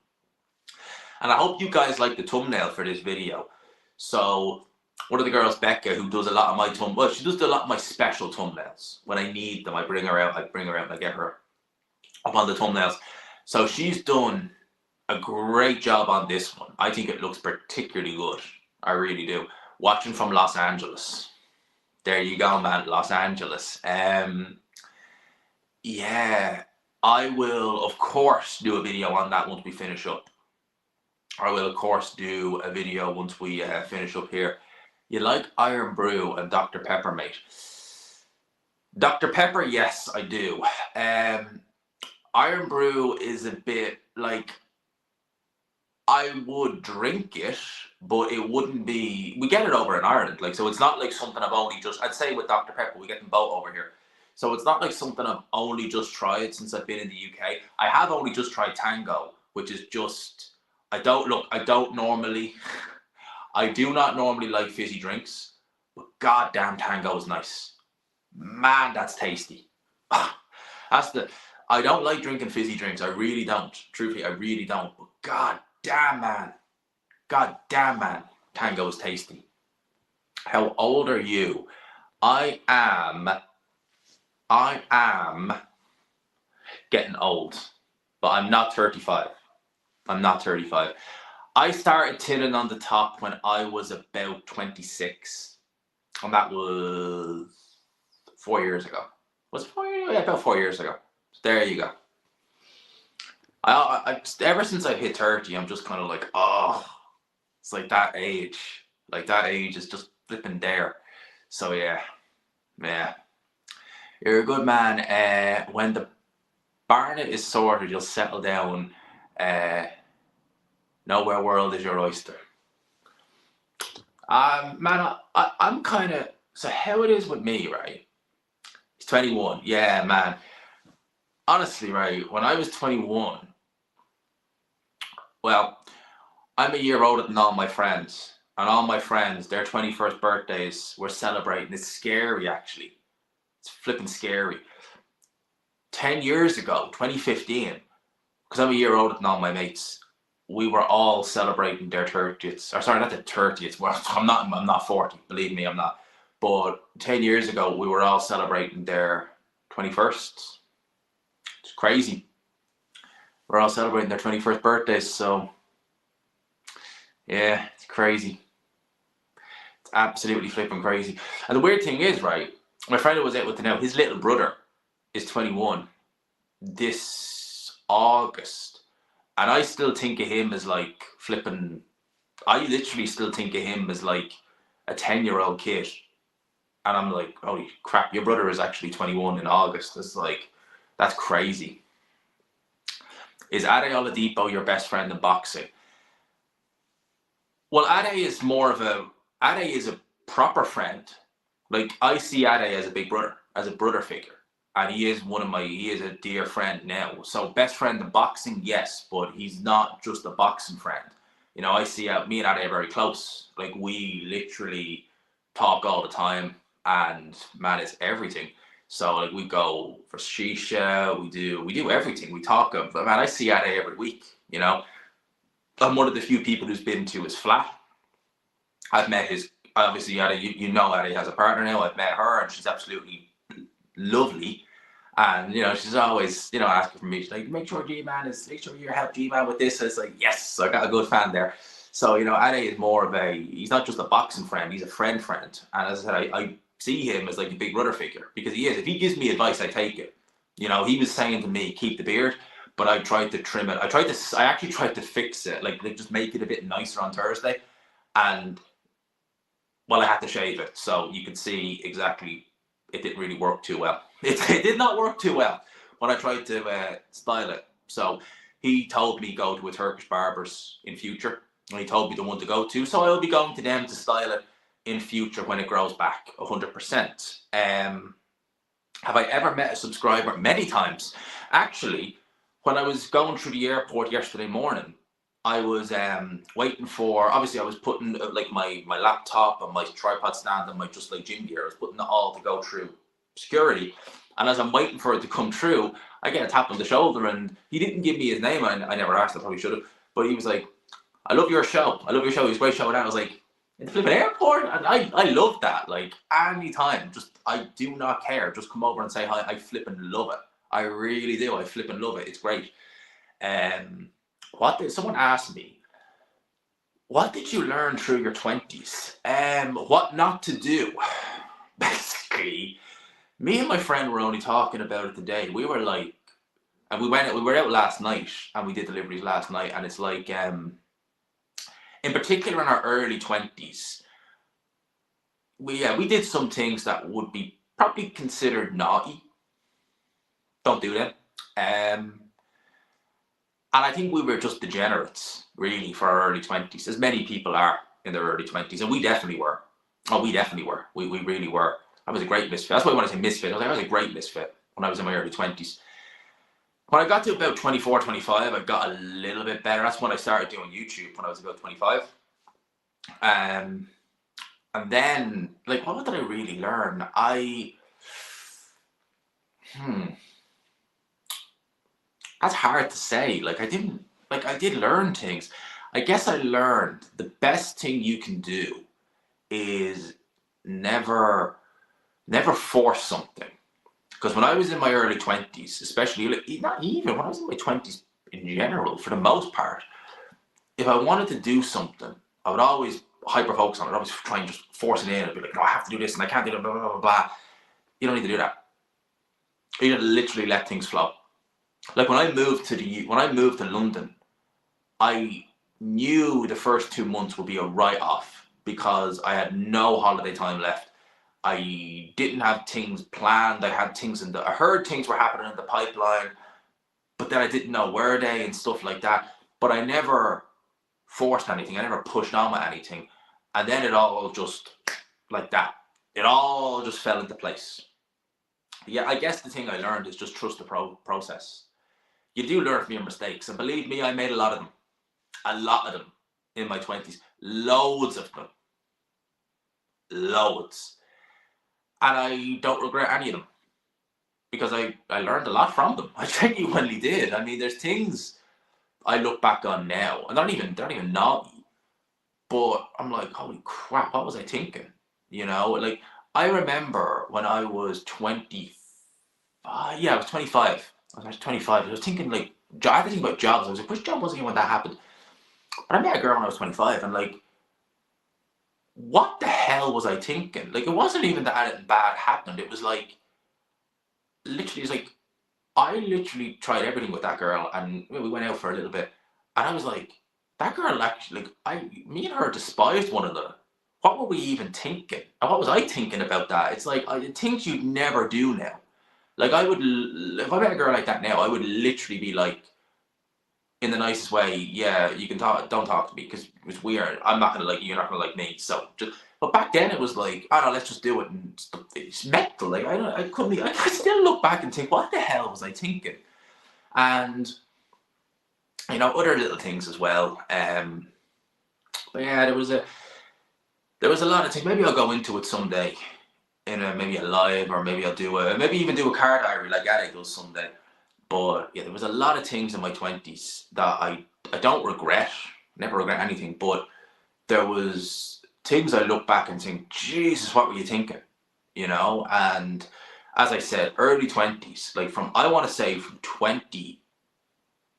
And I hope you guys like the thumbnail for this video. So one of the girls, Becca, who does a lot of my she does a lot of my special thumbnails. When I need them, I bring her out and I get her up on the thumbnails. So she's done a great job on this one. I think it looks particularly good. I really do. Watching from Los Angeles. There you go, man. Los Angeles. Yeah, I will, of course, do a video on that once we finish up. I will, of course, do a video once we finish up here. You like Iron Brew and Dr. Pepper, mate? Dr. Pepper, yes, I do. Iron Brew is a bit like, I would drink it, but it wouldn't be. We get it over in Ireland, so it's not like something I'd say with Dr. Pepper, we get them both over here. So it's not like something I've only just tried since I've been in the UK. I have only just tried Tango, which is just, I do not normally like fizzy drinks, but goddamn Tango is nice. Man, that's tasty. I don't like drinking fizzy drinks. I really don't. Truthfully, I really don't. But God damn, man. Tango is tasty. How old are you? I am getting old, but I'm not 35. I started tinning on the top when I was about 26, and that was 4 years ago. Was it 4 years? Yeah, about 4 years ago. There you go. I ever since I hit 30, I'm just kind of like, oh, it's like that age. Like that age is just flipping there. So yeah. You're a good man. When the Barnet is sorted, you'll settle down Nowhere world is your oyster. Man, I'm kind of, so how it is with me, right? He's 21. Yeah, man. Honestly, right, when I was 21, well, I'm a year older than all my friends. And all my friends, their 21st birthdays, were celebrating. It's scary, actually. It's flipping scary. 10 years ago, 2015, because I'm a year older than all my mates, we were all celebrating their 30th. Or sorry, not the 30th. Well, I'm not 40. Believe me, I'm not. But 10 years ago, we were all celebrating their 21st. It's crazy. We're all celebrating their 21st birthdays. So, yeah, it's crazy. It's absolutely flipping crazy. And the weird thing is, right, my friend who was out with the now, his little brother is 21 this August. And I still think of him as like flipping, I literally still think of him as like a 10-year-old kid. And I'm like, holy crap, your brother is actually 21 in August. It's like, that's crazy. Is Ade Oladipo your best friend in boxing? Well, Ade is a proper friend. Like, I see Ade as a big brother, as a brother figure. And he is a dear friend now. So best friend in boxing, yes, but he's not just a boxing friend. You know, I see me and Ade are very close. Like, we literally talk all the time, and man, it's everything. So like, we go for shisha, we do everything. We talk of, man, I see Ade every week, you know. I'm one of the few people who's been to his flat. I've met obviously Ade, you know Ade has a partner now. I've met her and she's absolutely lovely. And, you know, she's always, you know, asking for me. She's like, make sure you help G-Man with this. It's like, yes, I got a good fan there. So, you know, Ade is more of he's not just a boxing friend, he's a friend. And as I said, I see him as like a big brother figure, because he is. If he gives me advice, I take it. You know, he was saying to me, keep the beard, but I tried to trim it. I actually tried to fix it, like just make it a bit nicer on Thursday. And, well, I had to shave it. So you can see exactly, it didn't really work too well. It did not work too well when I tried to style it. So he told me go to a Turkish barber's in future, and he told me the one to go to. So I will be going to them to style it in future when it grows back 100%. Have I ever met a subscriber? Many times. Actually, when I was going through the airport yesterday morning, I was waiting for, obviously I was putting like my laptop and my tripod stand and my just like gym gear. I was putting it all to go through security. And as I'm waiting for it to come through, I get a tap on the shoulder, and he didn't give me his name. I never asked, I probably should have. But he was like, I love your show. I love your show. It was a great show. And I was like, in the flipping airport? And I love that. Like, anytime, just, I do not care. Just come over and say hi. I flipping love it. I really do. I flipping love it. It's great. Someone asked me, what did you learn through your 20s? What not to do? Basically, me and my friend were only talking about it today. We were like, and we were out last night, and we did deliveries last night, and it's like, in particular in our early 20s, we did some things that would be probably considered naughty. Don't do that. And I think we were just degenerates, really, for our early 20s, as many people are in their early 20s. And we definitely were. Oh, we definitely were. We really were. I was a great misfit. That's why when I say misfit, I was a great misfit when I was in my early 20s. When I got to about 24, 25, I got a little bit better. That's when I started doing YouTube, when I was about 25. And then, like, what did I really learn? That's hard to say. Like, I did learn things. I guess I learned the best thing you can do is never force something. Because when I was in my early 20s, especially, like, not even when I was in my 20s in general, for the most part, if I wanted to do something, I would always hyper focus on it. I would always try and just force it in and be like, no, I have to do this and I can't do it, blah, blah, blah, blah. You don't need to do that. You need to literally let things flow. Like, when I moved to London, I knew the first 2 months would be a write-off because I had no holiday time left. I didn't have things planned. I heard things were happening in the pipeline, but then I didn't know were they and stuff like that. But I never forced anything. I never pushed on with anything. And then it all just like that. It all just fell into place. Yeah, I guess the thing I learned is just trust the process. You do learn from your mistakes. And believe me, I made a lot of them. A lot of them in my 20s. Loads of them. Loads. And I don't regret any of them. Because I learned a lot from them. I genuinely did. I mean, there's things I look back on now, and they're not even naughty, but I'm like, holy crap, what was I thinking? You know, like I remember when I was 25. Yeah, I was 25. I was 25. I was thinking like, I had to think about jobs. I was like, which job was it when that happened? But I met a girl when I was 25, and like, what the hell was I thinking? Like, it wasn't even that anything bad happened. It was like, literally, it's like, I literally tried everything with that girl, and we went out for a little bit, and I was like, that girl actually, like, me and her despised one another. What were we even thinking? And what was I thinking about that? It's like, things you'd never do now. Like, if I met a girl like that now, I would literally be like, in the nicest way, yeah, you can talk, don't talk to me, because it's weird. I'm not gonna like you, you're not gonna like me. So, just, but back then it was like, I don't know, let's just do it, and it's mental. Like, I couldn't, I still look back and think, what the hell was I thinking? And you know, other little things as well. But yeah, there was a lot of things. Maybe I'll go into it someday in maybe a live, or maybe I'll do maybe even do a car diary like Addy does someday. But yeah, there was a lot of things in my 20s that I don't regret. Never regret anything. But there was things I look back and think, Jesus, what were you thinking? You know. And as I said, early 20s, like from, I want to say from 20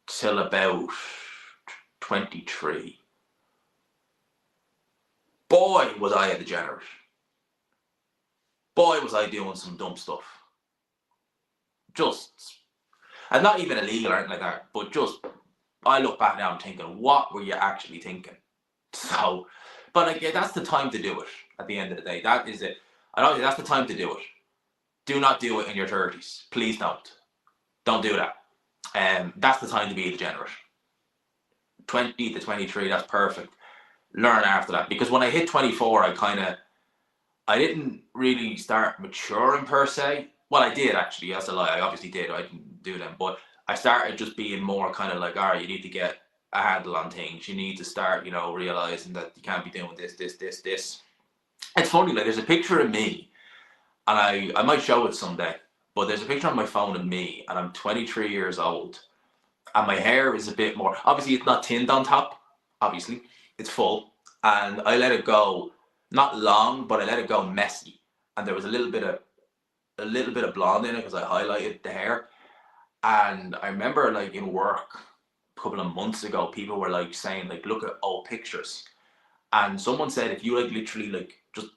till about 23. Boy, was I a degenerate. Boy, was I doing some dumb stuff. Just, and not even illegal or anything like that, but just, I look back now and thinking, what were you actually thinking? So, but like, yeah, that's the time to do it at the end of the day. That is it. I don't think that's the time to do it. Do not do it in your 30s. Please don't. Don't do that. That's the time to be a degenerate. 20 to 23, that's perfect. Learn after that. Because when I hit 24, I didn't really start maturing per se. Well, I did actually. That's a lie. I obviously did. I didn't do them, but I started just being more kind of like, all right, you need to get a handle on things. You need to start, you know, realizing that you can't be doing this, this, this, this. It's funny. Like, there's a picture of me, and I might show it someday. But there's a picture on my phone of me, and I'm 23 years old, and my hair is a bit more. Obviously, it's not tinned on top. Obviously, it's full, and I let it go. Not long, but I let it go messy, and there was a little bit of blonde in it because I highlighted the hair. And I remember, like, in work a couple of months ago, people were like saying, like, look at old pictures. And someone said, if you like literally like just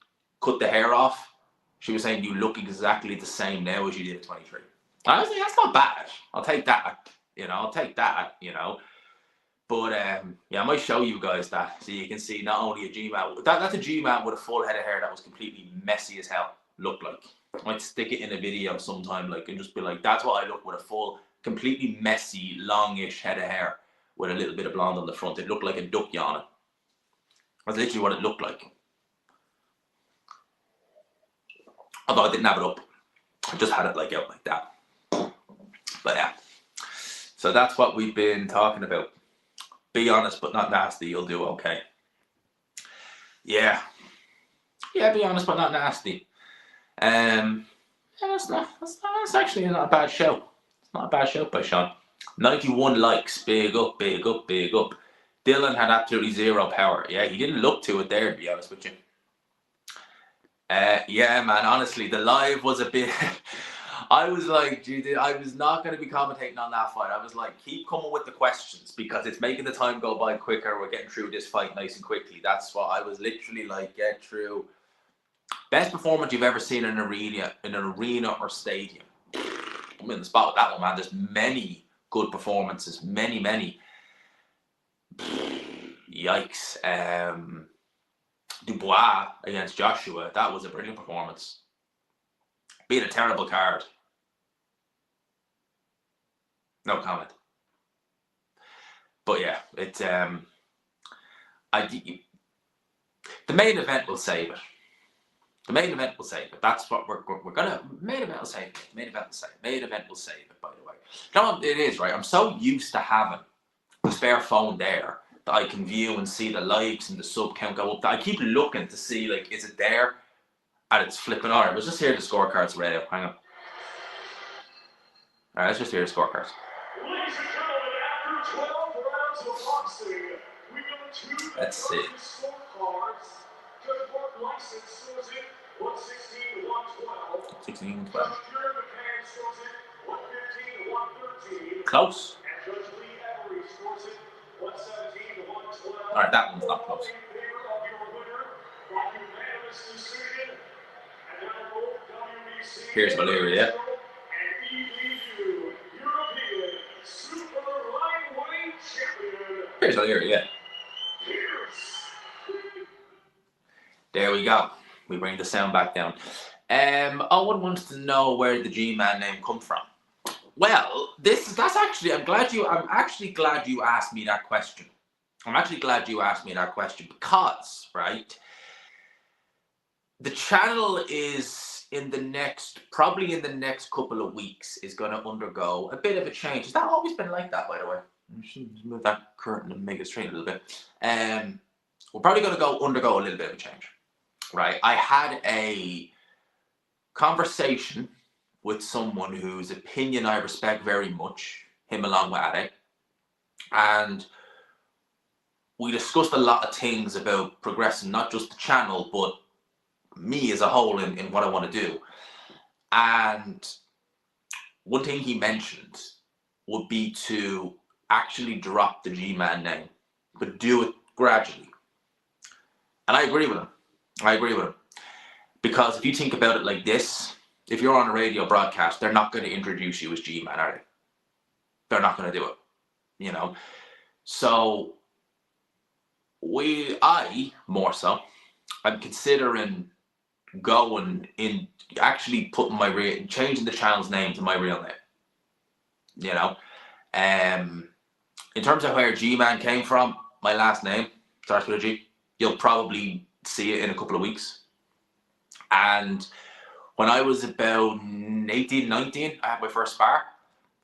cut the hair off, she was saying you look exactly the same now as you did at 23. I was like, that's not bad. I'll take that. You know, I'll take that, you know. But yeah, I might show you guys that so you can see not only a G-man, that's a G-man with a full head of hair that was completely messy as hell, looked like. I might stick it in a video sometime, like, and just be like, that's what I look with a full, completely messy, longish head of hair with a little bit of blonde on the front. It looked like a duck yawning. That's literally what it looked like. Although I didn't have it up. I just had it like out like that. But yeah. So that's what we've been talking about. Be honest but not nasty, you'll do okay. Yeah. Yeah, be honest but not nasty. Yeah, that's actually not a bad show. It's not a bad show by Sean. 91 likes. Big up, big up, big up. Dylan had absolutely zero power. Yeah, he didn't look to it there, to be honest with you. Yeah, man, honestly, the live was a bit... I was like, dude, I was not going to be commentating on that fight. I was like, keep coming with the questions because it's making the time go by quicker. We're getting through this fight nice and quickly. That's what I was literally like, get through. Best performance you've ever seen in an arena or stadium. I'm in the spot with that one, man. There's many good performances. Many, many. Yikes. Dubois against Joshua. That was a brilliant performance. Beat a terrible card. No comment. But yeah, it's the main event will save it. The main event will save it. That's what we're gonna. Main event will save it. Main event will save it. Main event will save it. By the way, you know what it is, right? I'm so used to having a spare phone there that I can view and see the likes and the sub count go up. That I keep looking to see, like, is it there? And it's flipping on. Let's just hear the scorecards already. Hang on. All right, let's just hear the scorecards. Ladies and gentlemen, after 12 rounds of boxing, we go to Let's see. scorecards. Judge Mark License scores it 116 to 112. 16 to 12. Judge Kieran McCann scores it 115 to 113. Close. And Judge Lee Emery scores it 117 to 112. All right, that one's not close. In favor of your winner, by unanimous decision, and now both WBC. Here's Valeria. Here's Valeria. There we go. We bring the sound back down. Owen wants to know where the G-Man name come from. Well, I'm actually glad you asked me that question. Because, right, the channel is probably in the next couple of weeks is going to undergo a bit of a change. Has that always been like that, by the way? I should move that curtain and make it straight a little bit. We're probably going to undergo a little bit of a change, right? I had a conversation with someone whose opinion I respect very much, him along with Ade, and we discussed a lot of things about progressing, not just the channel, but me as a whole in what I want to do. And one thing he mentioned would be to actually drop the G-Man name, but do it gradually. And I agree with him. Because if you think about it like this, if you're on a radio broadcast, they're not going to introduce you as G-Man, are they? They're not going to do it, you know? So more so, I'm considering going in, actually putting changing the channel's name to my real name, you know? In terms of where G-Man came from, my last name starts with a G. You'll probably see it in a couple of weeks. And when I was about 18, 19, I had my first spar.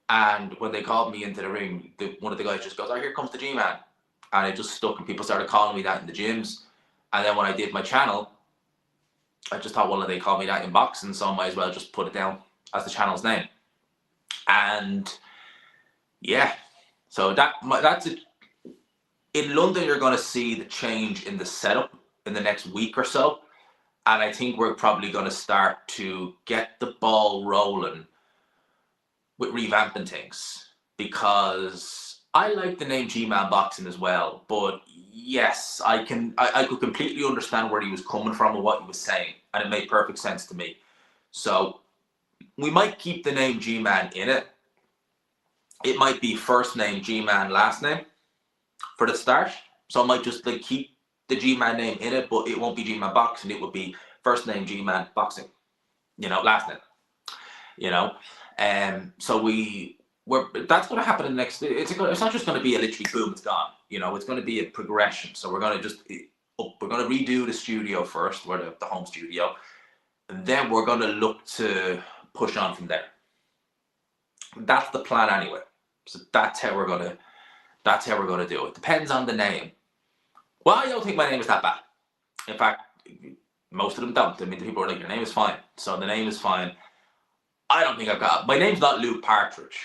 And when they called me into the ring, one of the guys just goes, "Oh, here comes the G-Man." And it just stuck, and people started calling me that in the gyms. And then when I did my channel, I just thought, well, they call me that in boxing, so I might as well just put it down as the channel's name. And yeah, so that's it. In London, you're going to see the change in the setup in the next week or so. And I think we're probably going to start to get the ball rolling with revamping things, because I like the name G-Man Boxing as well. But yes, I could completely understand where he was coming from and what he was saying, and it made perfect sense to me. So we might keep the name G-Man in it. It might be first name G-Man, last name for the start. So I might just keep the G-Man name in it, but it won't be G-Man Boxing. It would be first name G-Man Boxing, last name, so that's going to happen in the next. It's not just going to be a literally boom, it's gone. It's going to be a progression. So we're going to redo the studio first, or the home studio, and then we're going to look to push on from there. That's the plan anyway. So that's how we're going to do it. Depends on the name. Well, I don't think my name is that bad. In fact, most of them don't. I mean, the people are like, your name is fine. So the name is fine. I don't think my name's not Luke Partridge.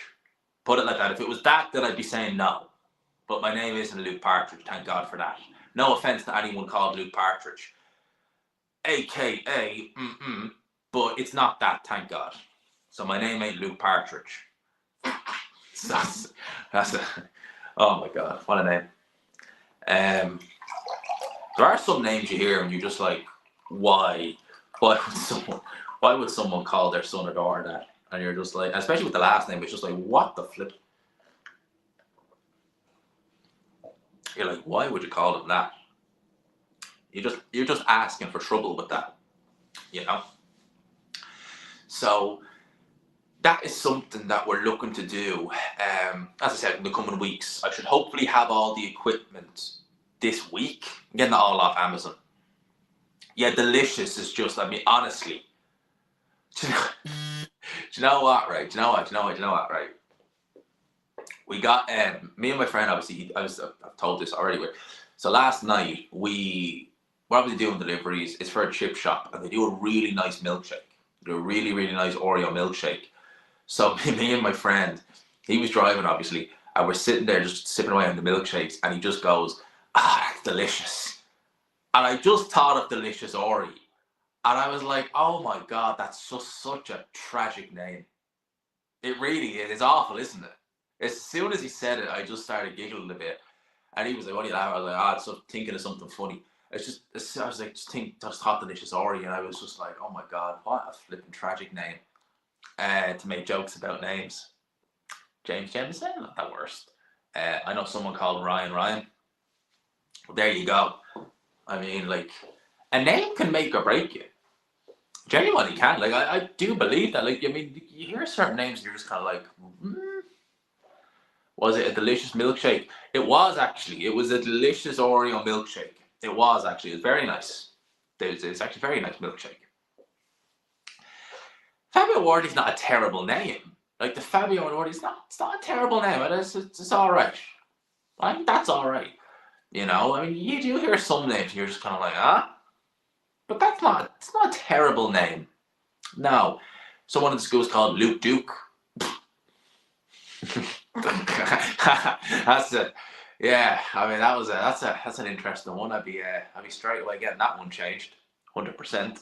Put it like that. If it was that, then I'd be saying no. But my name isn't Luke Partridge. Thank God for that. No offense to anyone called Luke Partridge. AKA, but it's not that, thank God. So my name ain't Luke Partridge. Oh my God, what a name. There are some names you hear and you're just like, why would someone call their son or daughter that? And you're just like, especially with the last name, it's just like, what the flip? You're like, why would you call them that? You're just asking for trouble with that, So that is something that we're looking to do. As I said, in the coming weeks, I should hopefully have all the equipment this week. I'm getting it all off Amazon. Yeah, delicious is just, I mean, honestly, do you know what, right? Do you know what, right? We got, me and my friend, obviously, I've told this already, so last night, we're obviously doing deliveries. It's for a chip shop, and they do a really nice milkshake. They do a really, really nice Oreo milkshake. So me and my friend, he was driving, obviously, and we're sitting there just sipping away on the milkshakes, and he just goes, that's delicious. And I just thought of Delicious Ori. And I was like, oh my God, that's just such a tragic name. It really is. It's awful, isn't it? As soon as he said it, I just started giggling a bit. And he was like, what are you laughing? I was like, it's just thinking of something funny. I was like, just thought Delicious Ori. And I was just like, oh my God, what a flipping tragic name. To make jokes about names. James Jameson, not the worst. I know someone called Ryan. There you go. I mean, like, a name can make or break you. Genuinely can. Like, I do believe that. Like, I mean, you hear certain names and you're just kind of like, was it a delicious milkshake? It was actually. It was a delicious Oreo milkshake. It was actually. It was very nice. It's actually a very nice milkshake. Fabio Wardley's not a terrible name. Like, the Fabio Wardley's it's not a terrible name. It's all right. I think that's all right. You know, I mean, you do hear some names and you're just kind of like, but it's not a terrible name. No. Someone in the school is called Luke Duke. That's it. Yeah, I mean, that's an interesting one. I'd be straight away getting that one changed, 100%.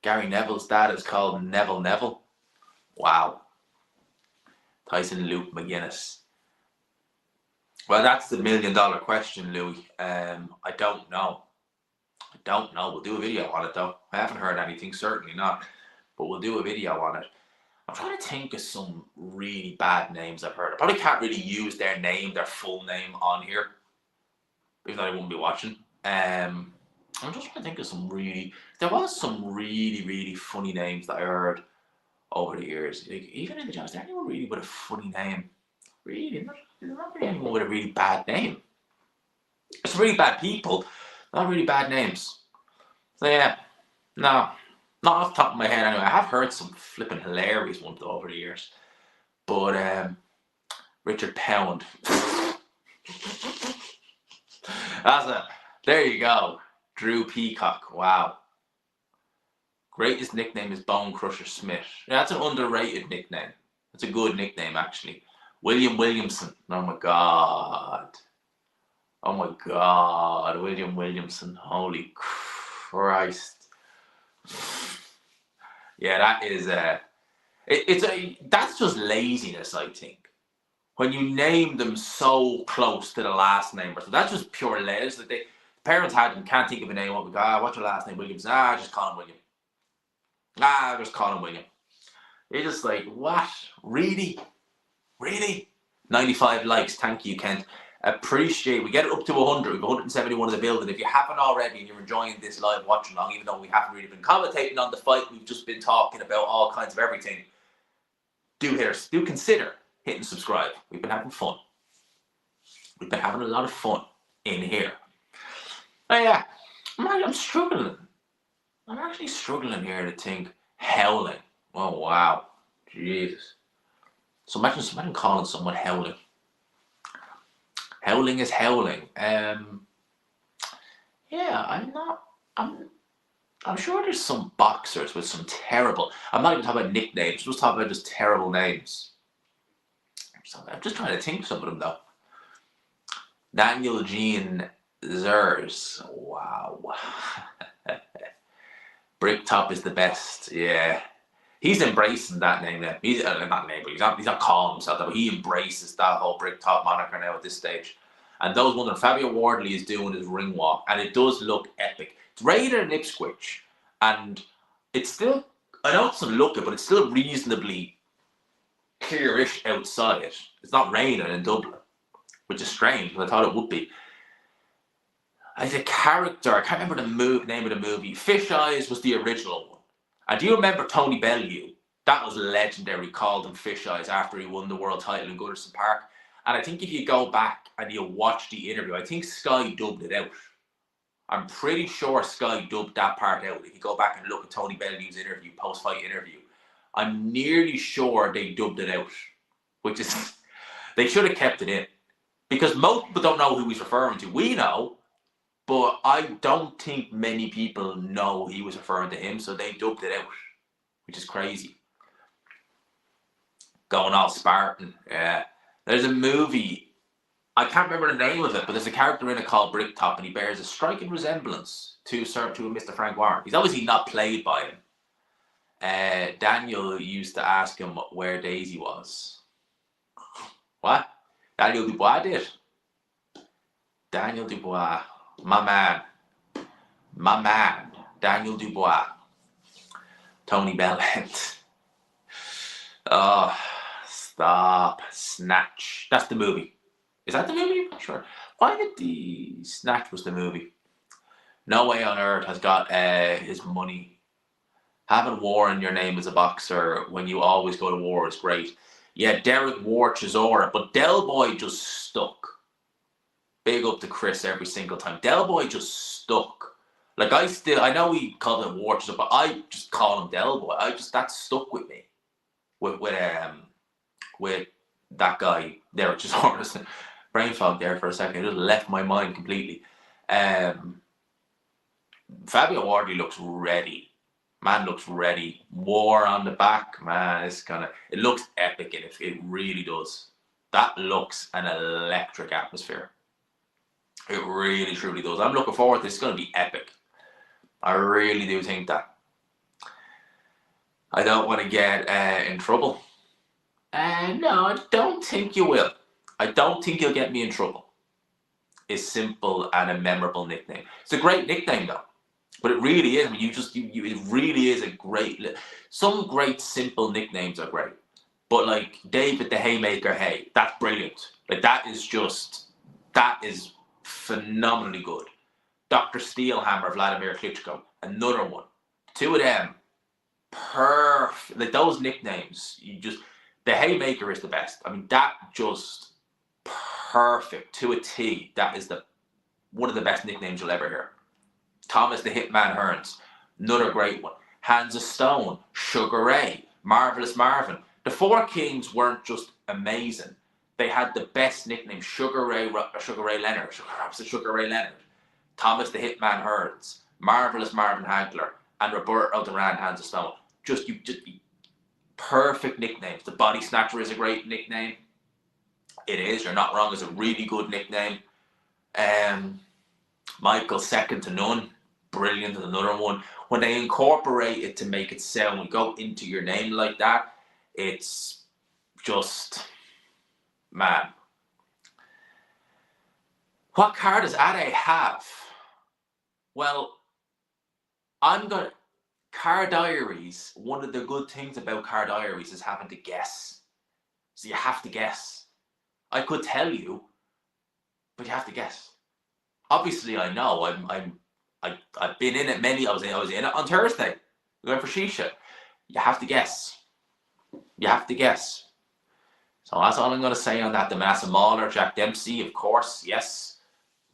Gary Neville's dad is called Neville. Wow. Tyson Luke McGuinness. Well, that's the $1 million question, Louis. I don't know. We'll do a video on it, though. I haven't heard anything, certainly not. But we'll do a video on it. I'm trying to think of some really bad names I've heard. I probably can't really use their full name on here, even though I wouldn't be watching. I'm just trying to think of there was some really, really funny names that I heard over the years. Like, even in the jobs, is there anyone really with a funny name? Really? There's not really anyone with a really bad name. It's really bad people, not really bad names. So yeah, no. Not off the top of my head anyway. I have heard some flipping hilarious ones over the years. But Richard Pound. There you go. Drew Peacock. Wow. Greatest nickname is Bone Crusher Smith. Yeah, that's an underrated nickname. That's a good nickname, actually. William Williamson. Oh my God. William Williamson. Holy Christ. Yeah, that is that's just laziness, I think. When you name them so close to the last name, so that's just pure laziness. Like, parents can't think of a name. What we got? What's your last name? Williams. Just call him William. Just call him William. You're just like, what? Really? 95 likes. Thank you, Kent. Appreciate. We get it up to 100. We've 171 in the building. If you haven't already and you're enjoying this live watch along, even though we haven't really been commentating on the fight, we've just been talking about all kinds of everything. Do consider hitting subscribe. We've been having fun. We've been having a lot of fun in here. Oh yeah, I'm struggling. I'm actually struggling here to think. Howling. Oh wow, Jesus. So imagine calling someone howling. Howling is howling. Yeah, I'm sure there's some boxers with some terrible. I'm not even talking about nicknames. I'm just talking about just terrible names. So I'm just trying to think of some of them though. Daniel Jean Zers. Wow. Bricktop is the best. Yeah. He's embracing that name now. He's not calling himself that, but he embraces that whole Bricktop moniker now at this stage. And those ones that Fabio Wardley is doing his ring walk, and it does look epic. It's rated in Ipswich, and it's still, I know it doesn't look it, but it's still reasonably clearish outside. It's not raining in Dublin, which is strange, because I thought it would be. As a character, I can't remember the name of the movie. Fish Eyes was the original one. And do you remember Tony Bellew? That was legendary. Called him fish eyes after he won the world title in Goodison Park. And I think if you go back and you watch the interview, I think Sky dubbed it out. I'm pretty sure Sky dubbed that part out. If you go back and look at Tony Bellew's interview, post-fight interview, I'm nearly sure they dubbed it out, which is, they should have kept it in. Because most people don't know who he's referring to. We know, but I don't think many people know he was referring to him, so they dubbed it out, which is crazy. Going all Spartan. Yeah. There's a movie, I can't remember the name of it, but there's a character in it called Bricktop, and he bears a striking resemblance to Mr. Frank Warren. He's obviously not played by him. Daniel used to ask him where Daisy was. What? Daniel Dubois did. Daniel Dubois. My man. Daniel Dubois. Tony Bellend. Oh, stop. Snatch. That's the movie. Is that the movie? I'm not sure. Why did the Snatch was the movie? No way on earth has got his money. Having war in your name as a boxer when you always go to war is great. Yeah, Derek wore Chisora, but Del Boy just stuck. Big up to Chris every single time. Del Boy just stuck. Like I know we called him War Chisora, but I just call him Del Boy. That stuck with me. With that guy there, which is honest. Brain fog there for a second. It just left my mind completely. Fabio Wardley looks ready. Man looks ready. War on the back, man. It looks epic, and it really does. That looks an electric atmosphere. It really, truly does. I'm looking forward to this. It's going to be epic. I really do think that. I don't want to get in trouble. No, I don't think you will. I don't think you'll get me in trouble. It's simple and a memorable nickname. It's a great nickname, though. But it really is. I mean, it really is a great. Some great simple nicknames are great, but like David the Haymaker, hey, that's brilliant. Like that is phenomenally good. Dr. Steelhammer, Vladimir Klitschko, another one. Two of them, perfect. Like those nicknames, the Haymaker is the best. I mean, that just perfect to a T. That is one of the best nicknames you'll ever hear. Thomas the Hitman Hearns, another great one. Hands of Stone, Sugar Ray, Marvelous Marvin. The Four Kings weren't just amazing. They had the best nicknames. Sugar Ray Leonard, Thomas the Hitman Hearns, Marvelous Marvin Hagler, and Roberto Duran, Hands of Stone. Just perfect nicknames. The Body Snatcher is a great nickname. It is, you're not wrong, it's a really good nickname. Michael Second to None, brilliant, is another one. When they incorporate it to make it sound, when you go into your name like that, it's just, man. What car does Ade have? Well, Car Diaries, one of the good things about Car Diaries is having to guess. So you have to guess. I could tell you, but you have to guess. Obviously, I know. I've been in it many. I was in it on Thursday. We went for Shisha. You have to guess. You have to guess. So that's all I'm going to say on that. The Manasseh Mauler, Jack Dempsey, of course, yes.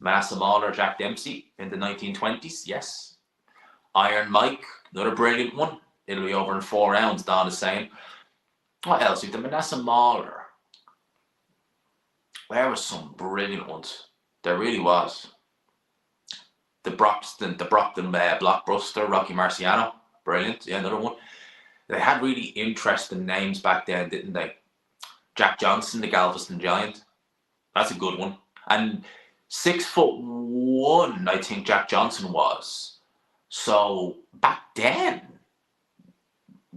Manasseh Mauler, Jack Dempsey in the 1920s, yes. Iron Mike, another brilliant one. It'll be over in 4 rounds, Don is saying. What else? The Manasseh Mauler. There was some brilliant ones. There really was. The Brockton blockbuster, Rocky Marciano. Brilliant. Yeah, another one. They had really interesting names back then, didn't they? Jack Johnson, the Galveston Giant. That's a good one. And 6'1", I think Jack Johnson was. So back then,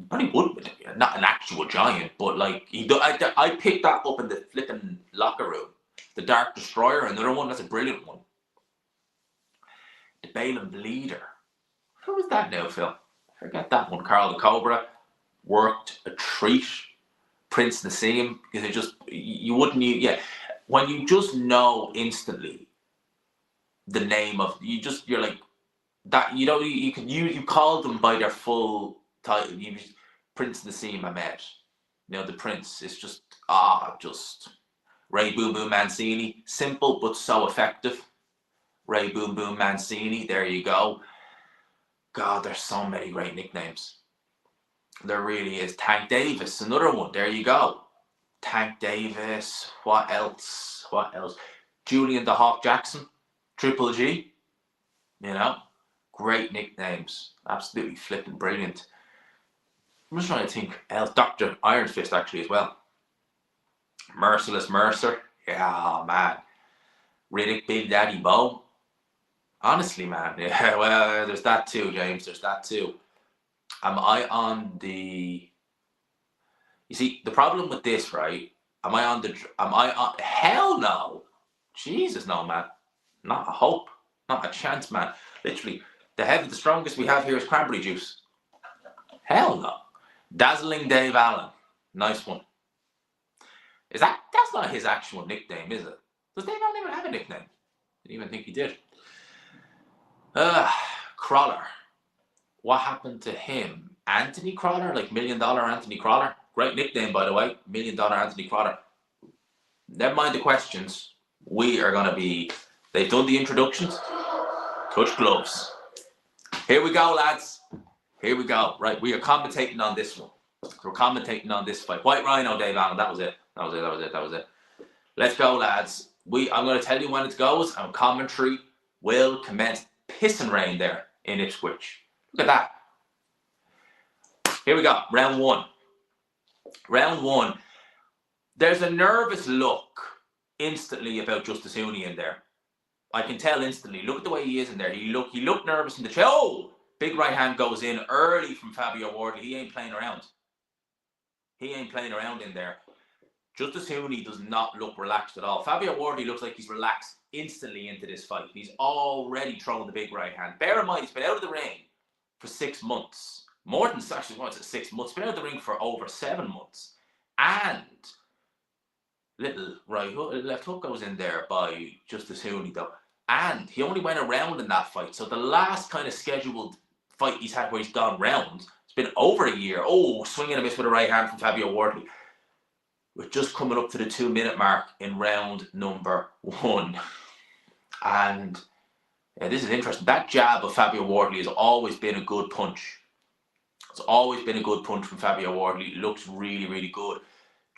probably would be not an actual giant, but like I picked that up in the flipping locker room. The Dark Destroyer, another one. That's a brilliant one. The Balaam Bleeder. Who was that now, Phil? Forget that one. Carl the Cobra worked a treat. Prince Nassim, because it just you wouldn't. Yeah, when you just know instantly the name of you're like that. You know, you call them by their full title. Prince Nassim Ahmed. You know, the Prince is just Ray Boom Boom Mancini. Simple but so effective. Ray Boom Boom Mancini. There you go. God, there's so many great nicknames. There really is. Tank Davis, another one. There you go. Tank Davis. What else? What else? Julian the Hawk Jackson. Triple G. You know, great nicknames. Absolutely flipping brilliant. I'm just trying to think else. Dr. Iron Fist actually as well. Merciless Mercer. Yeah, man. Riddick Big Daddy Bo. Honestly, man. Yeah, well, there's that too, James. There's that too. Am I on the... You see, the problem with this, right? Am I on... Hell no. Jesus, no, man. Not a hope. Not a chance, man. Literally, the strongest we have here is cranberry juice. Hell no. Dazzling Dave Allen. Nice one. That's not his actual nickname, is it? Does Dave Allen even have a nickname? Didn't even think he did. Crawler. What happened to him? Anthony Crawler? Like $1 Million Anthony Crawler? Great nickname, by the way. $1 Million Anthony Crawler. Never mind the questions. We are going to be... They've done the introductions. Touch gloves. Here we go, lads. Here we go. Right, we are commentating on this one. We're commentating on this fight. White Rhino, Dave Allen. That was it. Let's go, lads. I'm going to tell you when it goes, and commentary will commence. Piss and rain there in Ipswich. Look at that. Here we go. Round one. Round one. There's a nervous look instantly about Justis Huni in there. I can tell instantly. Look at the way he is in there. He looked nervous in the chair. Oh! Big right hand goes in early from Fabio Wardley. He ain't playing around. He ain't playing around in there. Justis Huni does not look relaxed at all. Fabio Wardley looks like he's relaxed instantly into this fight. He's already thrown the big right hand. Bear in mind, he's been out of the ring for 6 months. More than actually, 6 months. Been out of the ring for over 7 months. And little left hook goes in there by Justis Huni though. And he only went around in that fight. So the last kind of scheduled fight he's had where he's gone round, it's been over a year. Oh, swinging a miss with a right hand from Fabio Wardley. We're just coming up to the 2-minute mark in round number 1. And this is interesting. That jab of Fabio Wardley has always been a good punch. It's always been a good punch from Fabio Wardley. It looks really, really good.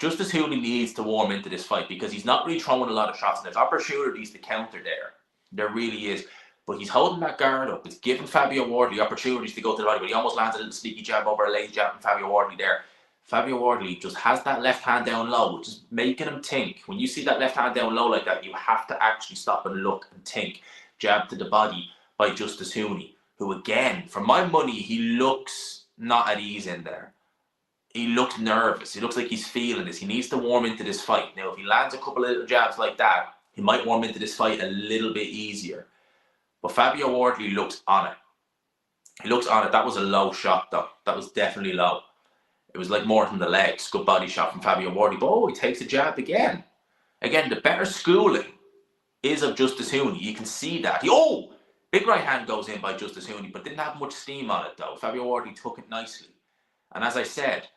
Justis Huni needs to warm into this fight because he's not really throwing a lot of shots. And there's opportunities to counter there. There really is. But he's holding that guard up. It's giving Fabio Wardley opportunities to go to the body. But he almost lands a little sneaky jab over a lazy jab from Fabio Wardley there. Fabio Wardley just has that left hand down low, which is making him think. When you see that left hand down low like that, you have to actually stop and look and think. Jab to the body by Justis Huni, who again, for my money, he looks not at ease in there. He looks nervous. He looks like he's feeling this. He needs to warm into this fight. Now, if he lands a couple of little jabs like that, he might warm into this fight a little bit easier. But Fabio Wardley looks on it. He looks on it. That was a low shot, though. That was definitely low. It was like more than the legs. Good body shot from Fabio Wardley. But he takes a jab again. Again, the better schooling is of Justis Huni. You can see that. Big right hand goes in by Justis Huni, but didn't have much steam on it, though. Fabio Wardley took it nicely. And as I said,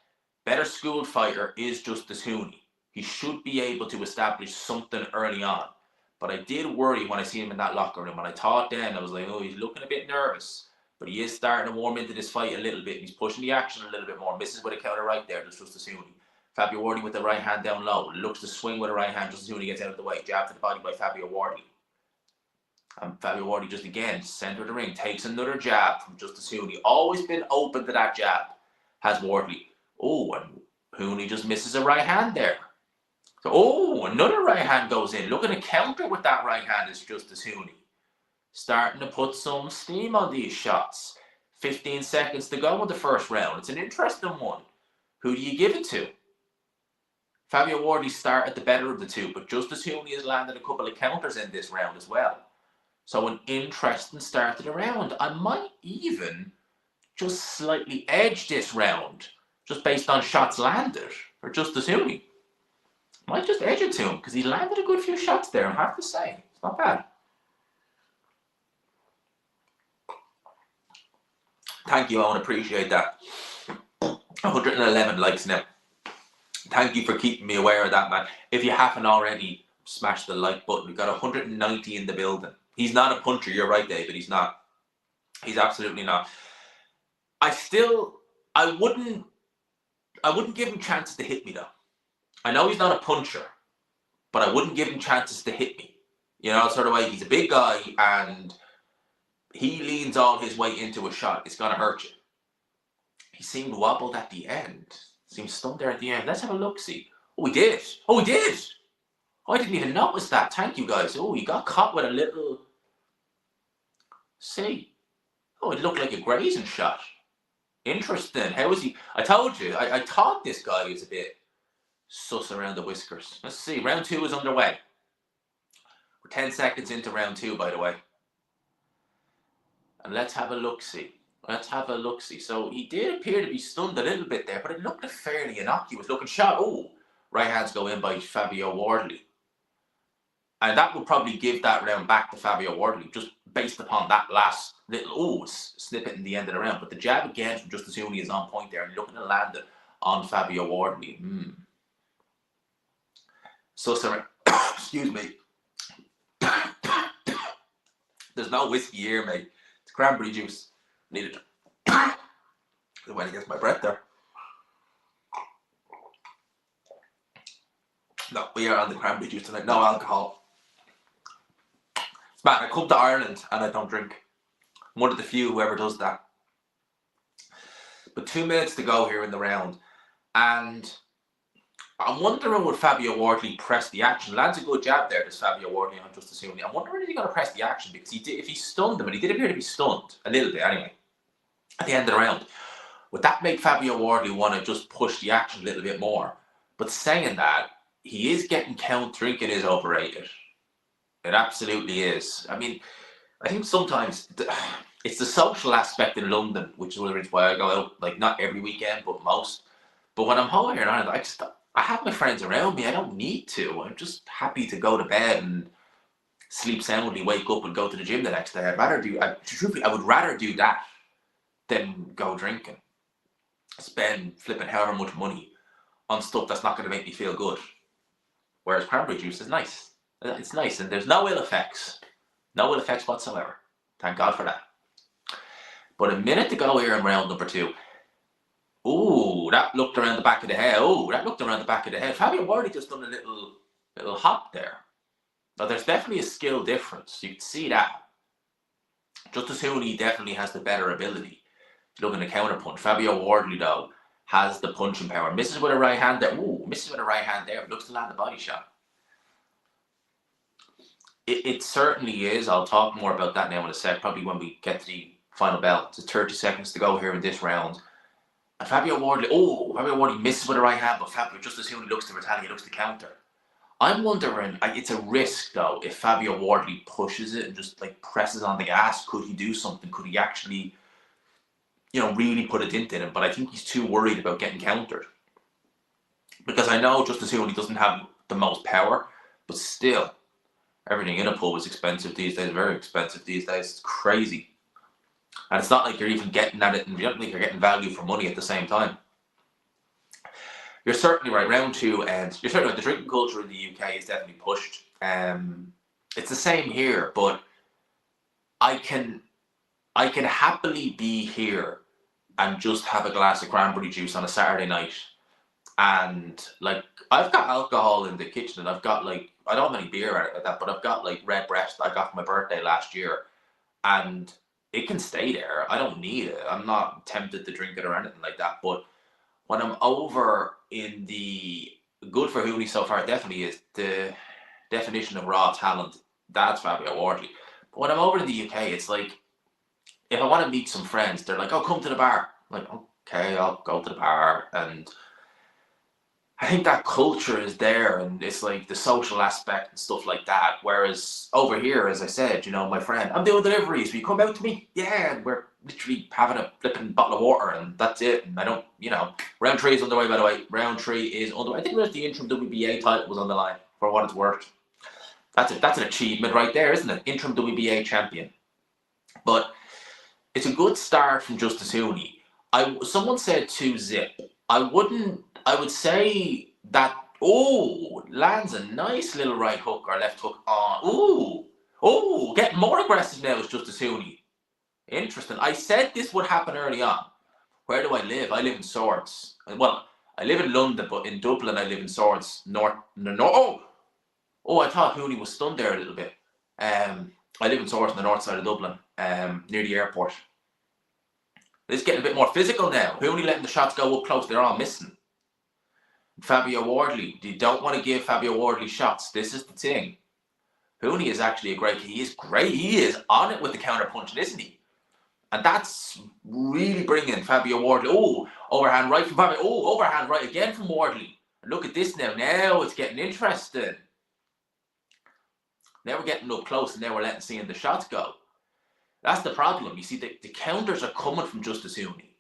better schooled fighter is Justis Huni. He should be able to establish something early on. But I did worry when I see him in that locker room. And I thought then, I was like, he's looking a bit nervous. But he is starting to warm into this fight a little bit. He's pushing the action a little bit more. Misses with a counter right there. Just Justis Huni. Fabio Wardley with the right hand down low. Looks to swing with a right hand. Justis Huni gets out of the way. Jab to the body by Fabio Wardley. And Fabio Wardley just again, center of the ring. Takes another jab from Justis Huni. Always been open to that jab. Has Wardley. And Huni just misses a right hand there. So, another right hand goes in. Looking to counter with that right hand is Justis Huni. Starting to put some steam on these shots. 15 seconds to go in the first round. It's an interesting one. Who do you give it to? Fabio Wardley started the better of the two, but Justis Huni has landed a couple of counters in this round as well. So an interesting start to the round. I might even just slightly edge this round, just based on shots landed for Justis Huni. Might just edge it to him because he landed a good few shots there, I have to say. It's not bad. Thank you, Owen. Appreciate that. 111 likes now. Thank you for keeping me aware of that, man. If you haven't already, smash the like button. We've got 190 in the building. He's not a puncher. You're right, David. He's not. He's absolutely not. I wouldn't give him chances to hit me though. I know he's not a puncher, but I wouldn't give him chances to hit me. You know, sort of way. He's a big guy and he leans all his weight into a shot. It's gonna hurt you. He seemed wobbled at the end. Seemed stunned there at the end. Let's have a look. See. Oh, he did. Oh, he did. Oh, I didn't even notice that. Thank you, guys. Oh, he got caught with a little. See. Oh, it looked like a grazing shot. Interesting. How was he? I told you. I thought this guy was a bit sus around the whiskers. Let's see. Round 2 is underway. We're 10 seconds into round 2, by the way. And let's have a look-see. Let's have a look-see. So he did appear to be stunned a little bit there, but it looked a fairly innocuous looking shot. Oh, right hands go in by Fabio Wardley. And that would probably give that round back to Fabio Wardley, just based upon that last little snippet in the end of the round. But the jab again from Justis Huni is on point there and looking to land it on Fabio Wardley. So, sorry. Excuse me. There's no whiskey here, mate. It's cranberry juice. Needed. When I get my breath there. No, we are on the cranberry juice tonight. No alcohol. Man, I come to Ireland and I don't drink. I'm one of the few who ever does that. But 2 minutes to go here in the round. And I'm wondering would Fabio Wardley press the action. Lands a good jab there, does Fabio Wardley on Justis Huni. I'm wondering if he's going to press the action because he did, if he stunned him, and he did appear to be stunned, a little bit anyway, at the end of the round. Would that make Fabio Wardley want to just push the action a little bit more? But saying that, he is getting count. Drinking is overrated. It absolutely is. I mean, I think sometimes it's the social aspect in London, which is one of the reasons why I go out, like not every weekend, but most. But when I'm home here in Ireland, I have my friends around me. I don't need to. I'm just happy to go to bed and sleep soundly, wake up and go to the gym the next day. Truthfully, I would rather do that than go drinking. Spend flipping however much money on stuff that's not going to make me feel good. Whereas cranberry juice is nice. It's nice, and there's no ill effects. No ill effects whatsoever. Thank God for that. But a minute to go here in round number 2. Ooh, that looked around the back of the head. Oh, that looked around the back of the head. Fabio Wardley just done a little hop there. Now, there's definitely a skill difference. You can see that. Justis Huni definitely has the better ability. Looking at counter punch. Fabio Wardley, though, has the punching power. Misses with a right hand there. Ooh, misses with a right hand there. Looks to land a body shot. It certainly is. I'll talk more about that now in a sec, probably when we get to the final bell. It's 30 seconds to go here in this round. And Fabio Wardley misses with a right hand, but Justis Huni looks to retaliate, looks to counter. I'm wondering, it's a risk though, if Fabio Wardley pushes it and just like presses on the gas, could he do something? Could he actually, really put a dent in him? But I think he's too worried about getting countered. Because I know Justis Huni doesn't have the most power, but still, everything in a pub is expensive these days, very expensive these days. It's crazy. And it's not like you're even getting at it, and you don't think you're getting value for money at the same time. You're certainly right, round 2, and you're certainly right, the drinking culture in the UK is definitely pushed. It's the same here, but I can happily be here and just have a glass of cranberry juice on a Saturday night. And like, I've got alcohol in the kitchen, and I've got like, I don't have any beer or like that, but I've got like red breast I got for my birthday last year, and it can stay there. I don't need it. I'm not tempted to drink it or anything like that. But when I'm over in the good for Huni so far, it definitely is the definition of raw talent. That's Fabio Wardley. But when I'm over in the UK, it's like, if I want to meet some friends, they're like, oh, come to the bar. I'm like, okay, I'll go to the bar. And I think that culture is there, and it's like the social aspect and stuff like that. Whereas over here, as I said, my friend, I'm doing deliveries. Will you come out to me? Yeah, and we're literally having a flipping bottle of water, and that's it. And I don't, round 3 is underway, by the way. Round 3 is underway. I think there's the interim WBA title was on the line, for what it's worth. That's an achievement right there, isn't it? Interim WBA champion. But it's a good start from Justis Huni. Someone said 2-zip. I would say that, oh, lands a nice little right hook or left hook on. Ooh, oh, getting more aggressive now is Justis Huni. Interesting. I said this would happen early on. Where do I live? I live in Swords. Well, I live in London, but in Dublin I live in Swords. North. Oh, I thought Huni was stunned there a little bit. I live in Swords on the north side of Dublin, near the airport. It's getting a bit more physical now. Huni letting the shots go up close. They're all missing. Fabio Wardley. You don't want to give Fabio Wardley shots. This is the thing. Huni is actually he is great. He is on it with the counter punching, isn't he? And that's really bringing Fabio Wardley. Oh, overhand right from Fabio. Oh, overhand right again from Wardley. And look at this now. Now it's getting interesting. Now we're getting up close, and now we're seeing the shots go. That's the problem. You see, the counters are coming from Justis Huni.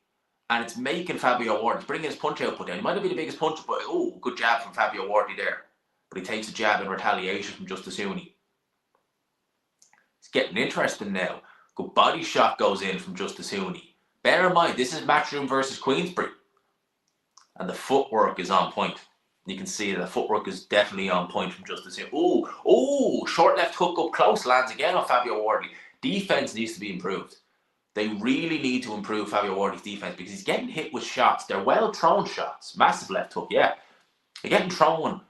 And it's making Fabio Wardley, bringing his punch output down. He might not be the biggest puncher, but oh, good jab from Fabio Wardley there. But he takes a jab in retaliation from Justis Huni. It's getting interesting now. Good body shot goes in from Justis Huni. Bear in mind, this is Matchroom versus Queensbury. And the footwork is on point. You can see the footwork is definitely on point from Justis Huni. Oh, short left hook up close, lands again on Fabio Wardley. Defense needs to be improved. They really need to improve Fabio Wardley's defense because he's getting hit with shots. They're well thrown shots. Massive left hook, yeah. They're getting thrown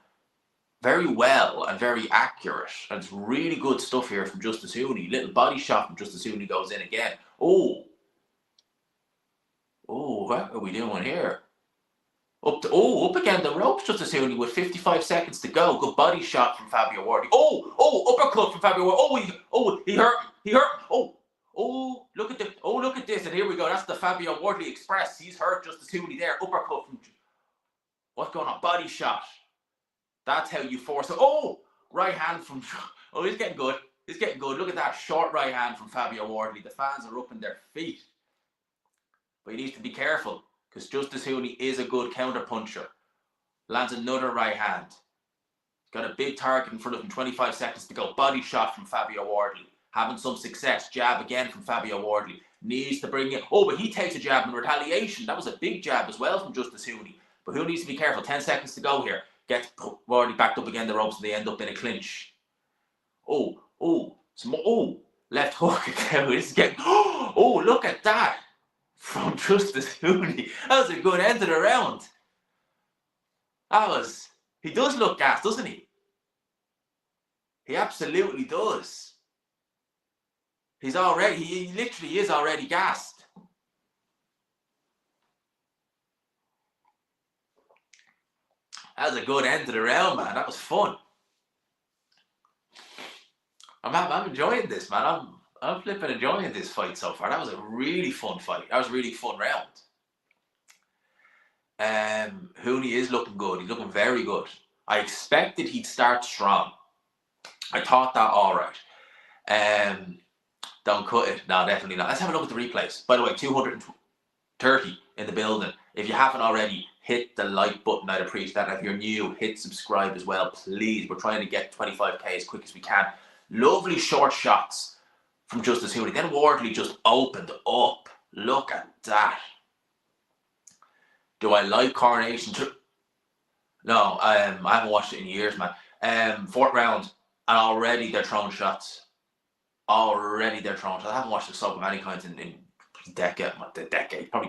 very well and very accurate. And it's really good stuff here from Justis Huni. Little body shot from Justis Huni goes in again. Oh, what are we doing here? Up again the ropes, Justis Huni with 55 seconds to go. Good body shot from Fabio Wardley. Uppercut from Fabio Wardley. He hurt him. He hurt him. Look at this, and here we go. That's the Fabio Wardley Express. He's hurt Justis Huni there. Uppercut from, what's going on? Body shot. That's how you force it. Right hand from, he's getting good. He's getting good. Look at that short right hand from Fabio Wardley. The fans are up in their feet. But he needs to be careful because Justis Huni is a good counter puncher. Lands another right hand. He's got a big target in front of him. 25 seconds to go. Body shot from Fabio Wardley. Having some success. Jab again from Fabio Wardley. Needs to bring it. But he takes a jab in retaliation. That was a big jab as well from Justis Huni. But Huni needs to be careful. 10 seconds to go here. Gets Wardley backed up again the ropes and they end up in a clinch. Left hook again. This is getting. Look at that from Justis Huni. That was a good end of the round. He does look gassed, doesn't he? He absolutely does. He literally is already gassed. That was a good end to the round, man. That was fun. I'm enjoying this, man. I'm flipping enjoying this fight so far. That was a really fun fight. That was a really fun round. Huni is looking good. He's looking very good. I expected he'd start strong. I thought that all right. Don't cut it. No, definitely not. Let's have a look at the replays. By the way, 230 in the building. If you haven't already, hit the like button. I'd appreciate that. If you're new, hit subscribe as well, please. We're trying to get 25k as quick as we can. Lovely short shots from Justis Huni. Then Wardley just opened up. Look at that. Do I like Coronation? No, I haven't watched it in years, man. Fourth round, and already they're throwing shots. I haven't watched the sub of any kind in decade,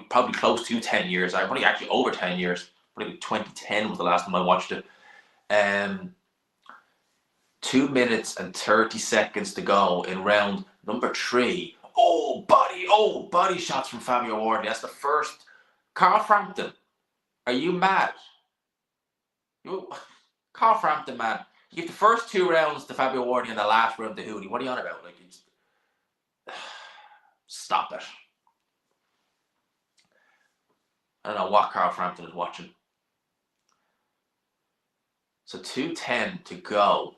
probably close to 10 years. I'm probably actually over 10 years. Probably 2010 was the last time I watched it. 2 minutes and 30 seconds to go in round number 3. Body shots from Fabio Wardley. That's the first. Carl Frampton, are you mad? Carl Frampton, man. You give the first 2 rounds to Fabio Wardley and the last round to Huni. What are you on about? Stop it. I don't know what Carl Frampton is watching. So 2:10 to go.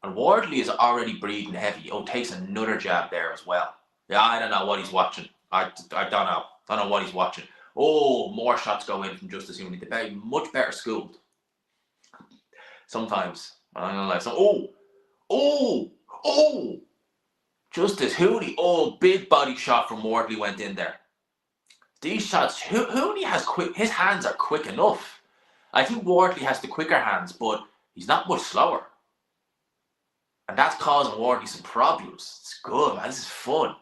And Wardley is already breathing heavy. Takes another jab there as well. Yeah, I don't know what he's watching. I don't know. I don't know what he's watching. More shots go in from Justis Huni. They're much better schooled. Sometimes. I'm gonna lie. Justis Huni. Big body shot from Wardley went in there. These shots, Huni has quick, his hands are quick enough. I think Wardley has the quicker hands, but he's not much slower. And that's causing Wardley some problems. It's good, man. This is fun.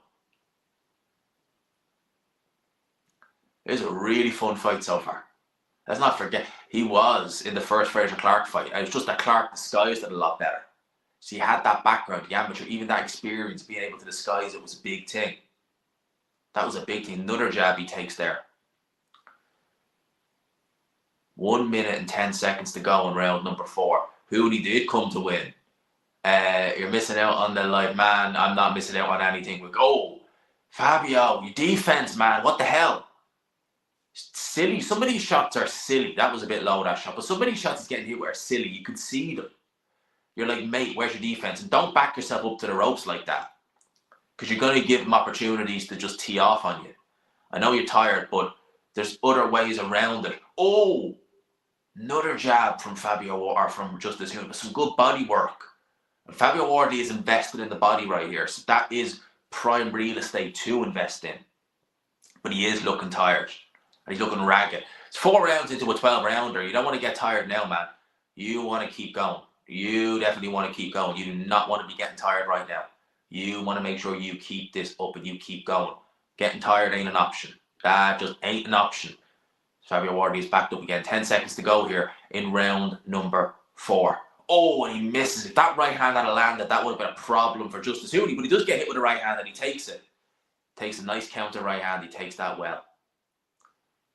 It was a really fun fight so far. Let's not forget, he was in the first Fraser-Clark fight. It was just that Clark disguised it a lot better. So he had that background, the amateur, even that experience, being able to disguise it was a big thing. That was a big thing. Another jab he takes there. 1 minute and 10 seconds to go in round number 4. Huni did come to win. You're missing out on the live man. I'm not missing out on anything. We go, Fabio, your defense, man. What the hell? Silly. Some of these shots are silly. That was a bit low, that shot. But some of these shots he's getting hit with are silly. You could see them. You're like, mate, where's your defense? And don't back yourself up to the ropes like that. Because you're going to give him opportunities to just tee off on you. I know you're tired, but there's other ways around it. Oh, another jab from Fabio or from Justis Huni. Some good body work. And Fabio Wardley is invested in the body right here. So that is prime real estate to invest in. But he is looking tired. And he's looking ragged. It's 4 rounds into a 12-rounder. You don't want to get tired now, man. You want to keep going. You definitely want to keep going. You do not want to be getting tired right now. You want to make sure you keep this up and you keep going. Getting tired ain't an option. That just ain't an option. Fabio Wardley is backed up again. 10 seconds to go here in round number 4. Oh, and he misses. If that right hand had landed, that would have been a problem for Justis Huni. But he does get hit with a right hand and he takes it. Takes a nice counter right hand. He takes that well.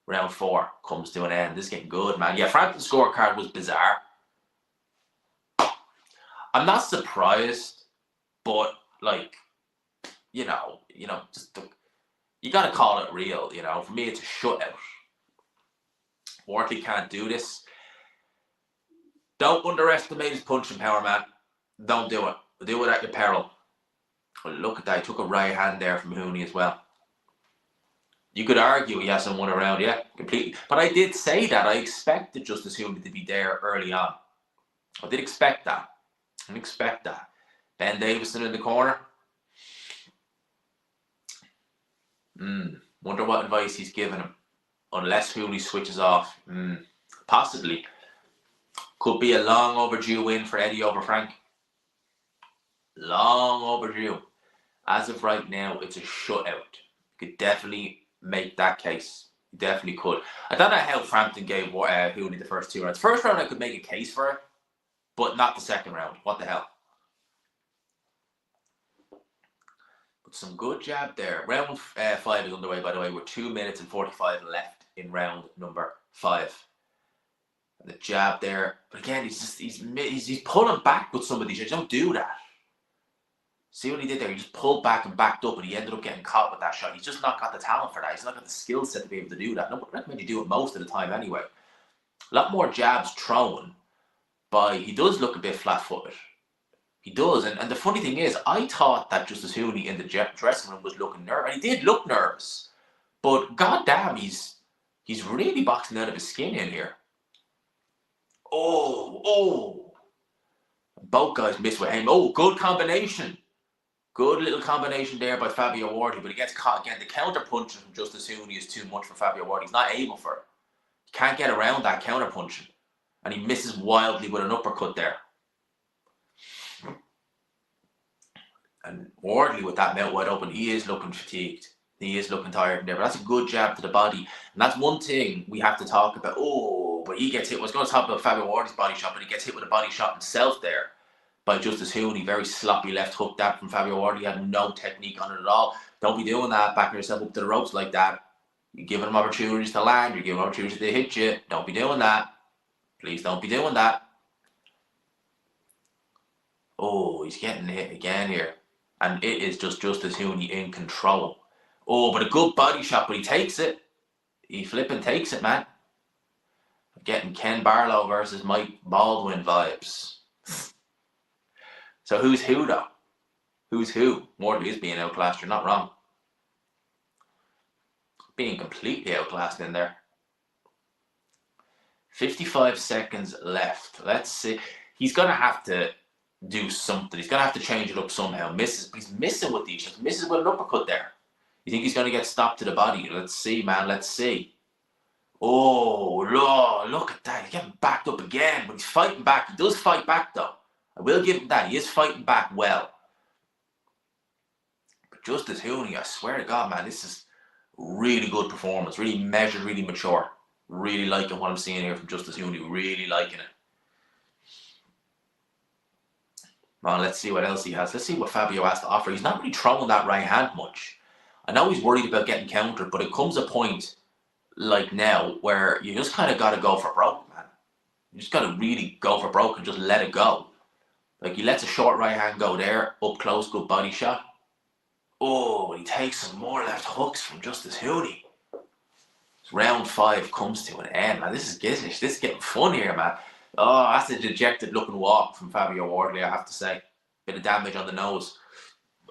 Round 4 comes to an end. This is getting good, man. Yeah, Frampton's scorecard was bizarre. I'm not surprised, but like, you know, just you gotta call it real. You know, for me, it's a shutout. Wardley can't do this. Don't underestimate his punching power, man. Don't do it. Do it at your peril. Well, look at that. He took a right hand there from Huni as well. You could argue he hasn't won a round yet, completely. But I did say that. I expected Justis Huni to be there early on. I did expect that. I didn't expect that. Ben Davison in the corner. Wonder what advice he's giving him. Unless Huni switches off. Possibly. Could be a long overdue win for Eddie over Frank. Long overdue. As of right now, it's a shutout. You could definitely make that case. You definitely could. I don't know how Frampton gave Huni the first 2 rounds. First round, I could make a case for it, but not the second round. What the hell? But some good jab there. Round 5 is underway, by the way. We're 2 minutes and 45 left in round number 5. And the jab there, but again, he's pulling back with some of these. You don't do that. See what he did there? He just pulled back and backed up, and he ended up getting caught with that shot. He's just not got the talent for that. He's not got the skill set to be able to do that. No, I recommend you do it most of the time anyway. A lot more jabs thrown, but he does look a bit flat-footed. He does, and the funny thing is, I thought that Justis Huni in the dressing room was looking nervous. And he did look nervous, but goddamn, he's really boxing out of his skin in here. Oh! Both guys miss with him. Oh, good combination. Good little combination there by Fabio Wardley, but he gets caught again. The counter punching from Justis Huni is too much for Fabio Wardley. He's not able for it. He can't get around that counter punching, and he misses wildly with an uppercut there. And Wardley with that mouth wide open, he is looking fatigued. He is looking tired there, but that's a good jab to the body. And that's one thing we have to talk about. Oh, but he gets hit. I was going to talk about Fabio Wardley's body shot, but he gets hit with a body shot himself there by Justis Huni. Very sloppy left hook that from Fabio Wardley. He had no technique on it at all. Don't be doing that, backing yourself up to the ropes like that. You're giving him opportunities to land. You're giving him opportunities to hit you. Don't be doing that. Please don't be doing that. Oh, he's getting hit again here. And it is just Justis Huni in control. Oh, but a good body shot, but he takes it. He flipping takes it, man. I'm getting Ken Barlow versus Mike Baldwin vibes. So who's who, though? Who's who? Wardley is being outclassed. You're not wrong. Being completely outclassed in there. 55 seconds left. Let's see. He's going to have to do something. He's going to have to change it up somehow. He's missing with these shots. Misses with an uppercut there. You think he's going to get stopped to the body? Let's see, man. Let's see. Oh, look at that. He's getting backed up again, but he's fighting back. He does fight back, though. I will give him that. He is fighting back well. But Justis Huni, I swear to God, man, this is really good performance. Really measured, really mature. Really liking what I'm seeing here from Justis Huni. Really liking it. Well, let's see what else he has. Let's see what Fabio has to offer. He's not really throwing that right hand much. I know he's worried about getting countered, but it comes a point like now where you just kind of got to go for broke, man. You just got to really go for broke and just let it go. Like, he lets a short right hand go there, up close, good body shot. Oh, he takes some more left hooks from Justis Huni. Round 5 comes to an end, man. This is gizzish. This is getting fun here, man. Oh, that's a dejected looking walk from Fabio Wardley, I have to say. Bit of damage on the nose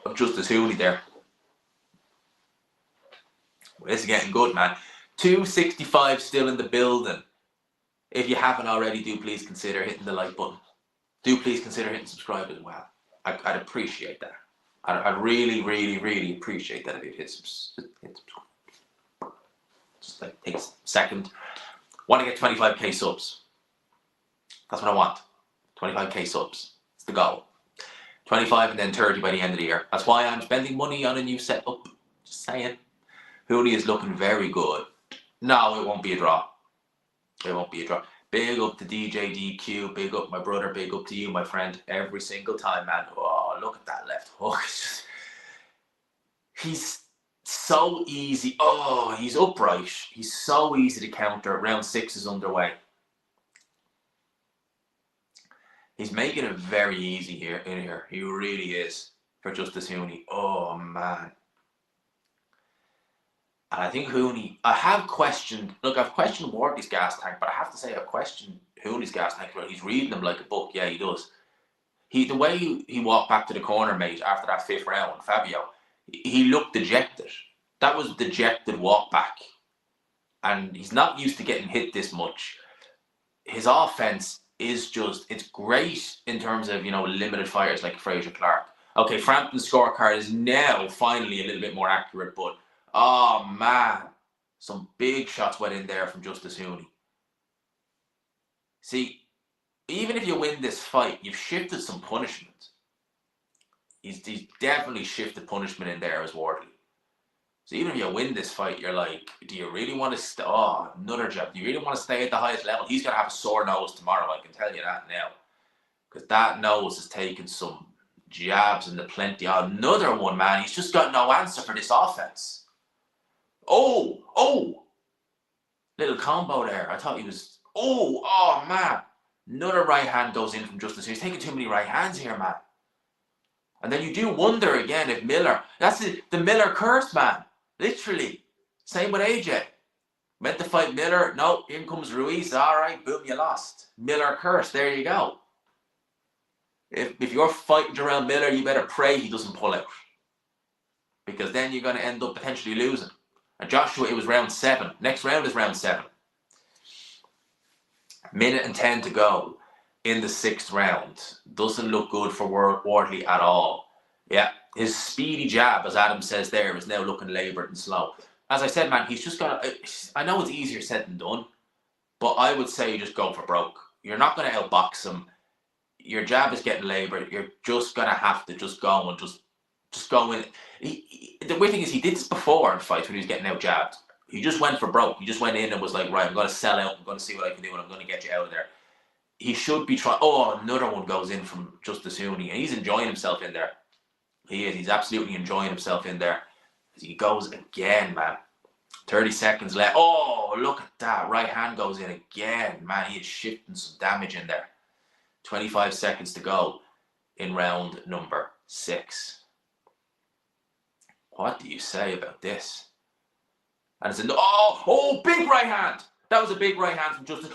of Justis Huni there. Well, this is getting good, man. 265 still in the building. If you haven't already, do please consider hitting the like button. Do please consider hitting subscribe as well. I'd appreciate that. I'd really, really, really appreciate that if you hit subscribe. Just like take a second. Want to get 25k subs. That's what I want. 25k subs. It's the goal. 25 and then 30 by the end of the year. That's why I'm spending money on a new setup. Just saying. Huni is looking very good. No, it won't be a draw. It won't be a draw. Big up to DJ DQ. Big up my brother. Big up to you, my friend. Every single time, man. Oh, look at that left hook. He's so easy. Oh, he's upright. He's so easy to counter. Round 6 is underway. He's making it very easy here. He really is for Justis Huni. Oh, man. And I think Huni, I've questioned Wardley's gas tank, but I have to say I've questioned Huni's gas tank. He's reading them like a book. Yeah, he does. The way he walked back to the corner, mate, after that 5th round, Fabio, he looked dejected. That was a dejected walk back. And he's not used to getting hit this much. His offense is just, it's great in terms of, limited fighters like Fraser Clark. Okay, Frampton's scorecard is now finally a little bit more accurate, but oh man, some big shots went in there from Justis Huni. See, even if you win this fight, you've shifted some punishment. He's definitely shifted punishment in there as Wardley. So even if you win this fight, you're like, do you really want to another jab. Do you really want to stay at the highest level? He's going to have a sore nose tomorrow, I can tell you that now. Because that nose has taken some jabs and the plenty. Another one, man. He's just got no answer for this offense. Oh. Little combo there. I thought he was, oh, man. Another right hand goes in from Justis. He's taking too many right hands here, man. And then you do wonder again if Miller, that's the Miller curse, man. Literally. Same with AJ. Meant to fight Miller. No, in comes Ruiz. All right, boom, you lost. Miller curse. There you go. If you're fighting around Miller, you better pray he doesn't pull out. Because then you're going to end up potentially losing. And Joshua, it was round 7. Next round is round 7. Minute and 10 to go in the 6th round. Doesn't look good for Wardley at all. Yeah, his speedy jab, as Adam says there, is now looking laboured and slow. As I said, man, he's just got to, I know it's easier said than done, but I would say you just go for broke. You're not going to outbox him. Your jab is getting laboured. You're just going to have to just go and just go in. The weird thing is he did this before in fights when he was getting out jabbed. He just went for broke. He just went in and was like, right, I'm going to sell out. I'm going to see what I can do and I'm going to get you out of there. He should be trying. Oh, another one goes in from Justis Huni and he's enjoying himself in there. He is. He's absolutely enjoying himself in there. He goes again, man. 30 seconds left. Oh, look at that. Right hand goes in again. Man, he is shifting some damage in there. 25 seconds to go in round number 6. What do you say about this? And it's big right hand. That was a big right hand from Justis.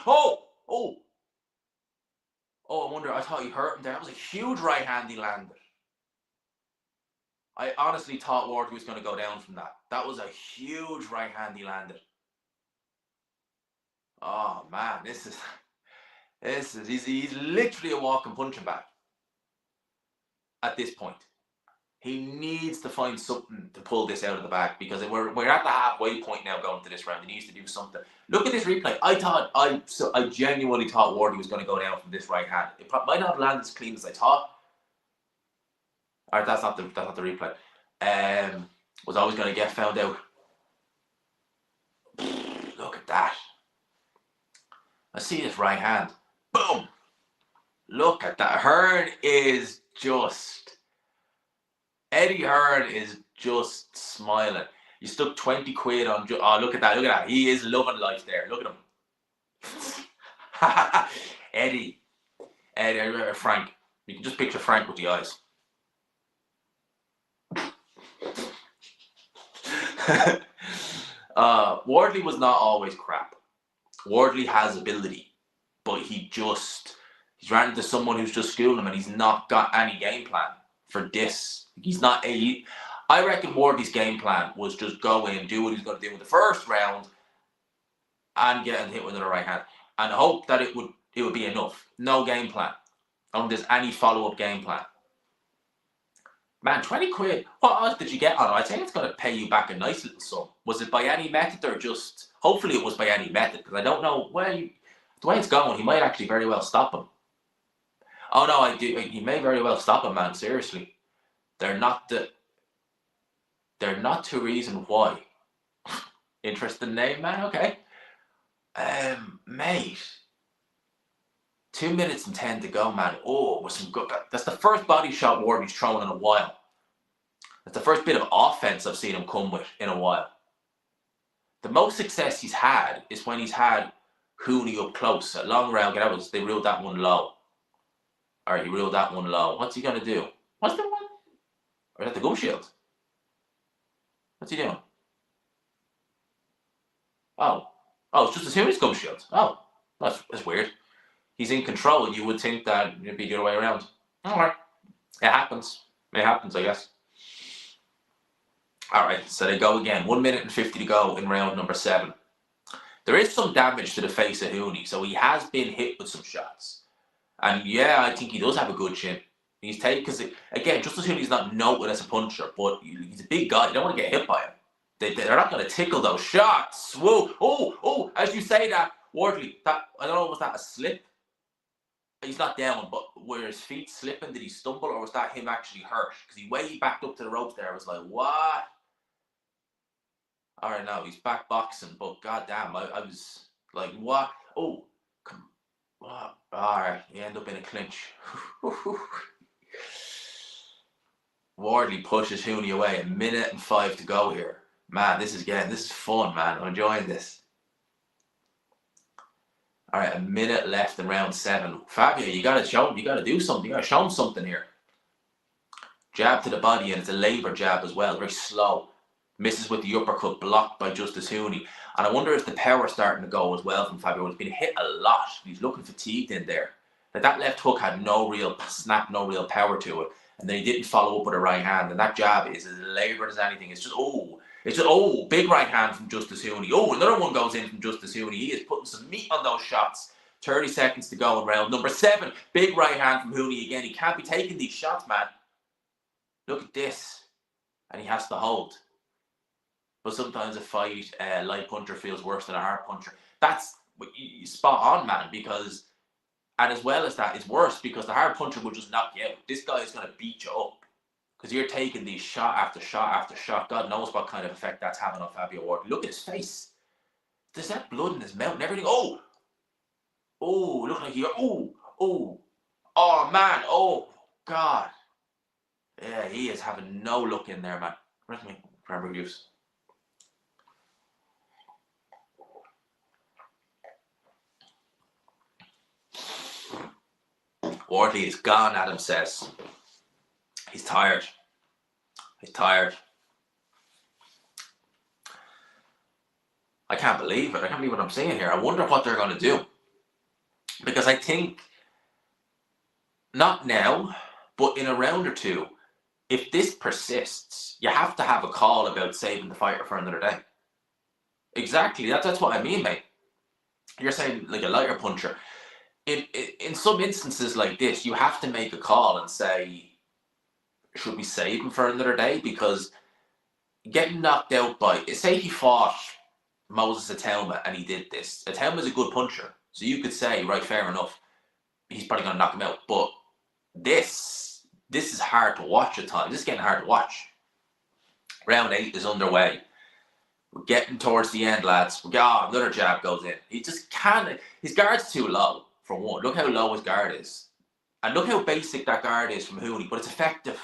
I wonder, I thought he hurt him there. That was a huge right hand he landed. I honestly thought Wardley was going to go down from that. That was a huge right hand he landed. Oh man, he's literally a walking punching bag at this point. He needs to find something to pull this out of the bag because we're at the halfway point now going to this round. He needs to do something. Look at this replay. I genuinely thought Wardley was going to go down from this right hand. It might not have landed as clean as I thought. All right, that's not the replay. Was always going to get found out. Look at that. I see his right hand. Boom. Look at that. Eddie Hearn is just smiling. You stuck 20 quid on. Oh, look at that. Look at that. He is loving life there. Look at him. Eddie, Frank. You can just picture Frank with the eyes. Wardley was not always crap. Wardley has ability, but he's ran into someone who's just schooled him, and he's not got any game plan for this. I reckon Wardley's game plan was just go in, do what he's going to do in the first round, and get hit with another right hand, and hope that it would be enough. No game plan. I don't think there's any follow-up game plan. Man, 20 quid. What odds did you get on it? I'd say it's going to pay you back a nice little sum. Was it by any method or just... Hopefully it was by any method, because I don't know the way it's going, he might actually very well stop him. Oh no, I do. He may very well stop him, man. Seriously. They're not to reason why. Interesting name, man. Okay. Mate. 2 minutes and 10 to go, man. Oh, with some good. That's the first body shot Wardley's thrown in a while. That's the first bit of offense I've seen him come with in a while. The most success he's had is when he's had Huni up close. A long round. They ruled that one low. All right, he ruled that one low. What's he going to do? What's the one? Or is that the gum shield? What's he doing? Oh, it's just Huni's gum shield. Oh, that's weird. He's in control. You would think that it'd be the other way around. All right. It happens, I guess. All right, so they go again. 1 minute and 50 to go in round number 7. There is some damage to the face of Huni, so he has been hit with some shots. And yeah, I think he does have a good chin. He's taken, because again, Justis Huni's not noted as a puncher, but he's a big guy. You don't want to get hit by him. They're not going to tickle those shots. Whoa! Oh! As you say that, Wardley, I don't know, was that a slip? He's not down, but were his feet slipping? Did he stumble, or was that him actually hurt? Because he way backed up to the ropes there. I was like, what? All right, now he's back boxing, but goddamn, I was like, what? Oh, come on. All right, you end up in a clinch. Wardley pushes Huni away. 1 minute and 5 to go here. Man, this is fun, man. I'm enjoying this. All right, 1 minute left in round 7. Fabio, you got to show him. You got to do something. You got to show him something here. Jab to the body, and it's a labor jab as well. Very slow. Misses with the uppercut, blocked by Justis Huni. And I wonder if the power's starting to go as well from Fabio. He's been hit a lot. He's looking fatigued in there. That left hook had no real snap, no real power to it. And then he didn't follow up with a right hand. And that jab is as labored as anything. It's just big right hand from Justis Huni. Oh, another one goes in from Justis Huni. He is putting some meat on those shots. 30 seconds to go in round number 7. Big right hand from Huni again. He can't be taking these shots, man. Look at this. And he has to hold. But sometimes a fight, light puncher feels worse than a hard puncher. That's spot on, man, because, and as well as that, it's worse because the hard puncher will just knock you out. This guy is going to beat you up because you're taking these shot after shot after shot. God knows what kind of effect that's having on Fabio Wardley. Look at his face. There's that blood in his mouth and everything. Oh, look like he, oh, man, oh, God. Yeah, he is having no luck in there, man. Where's my cranberry juice? Wardley is gone, Adam says. He's tired. I can't believe it. I can't believe what I'm seeing here. I wonder what they're going to do. Because I think, not now, but in a round or two, if this persists, you have to have a call about saving the fighter for another day. Exactly. That's what I mean, mate. You're saying like a lighter puncher. In some instances like this, you have to make a call and say, should be saving for another day, because getting knocked out by, say he fought Moses Atelma and he did this. Atelma's a good puncher, so you could say, right, fair enough, he's probably going to knock him out. But this is hard to watch at times. This is getting hard to watch. Round 8 is underway. We're getting towards the end, lads. Another jab goes in. He just can't. His guard's too low, for one. Look how low his guard is. And look how basic that guard is from Huni, but it's effective.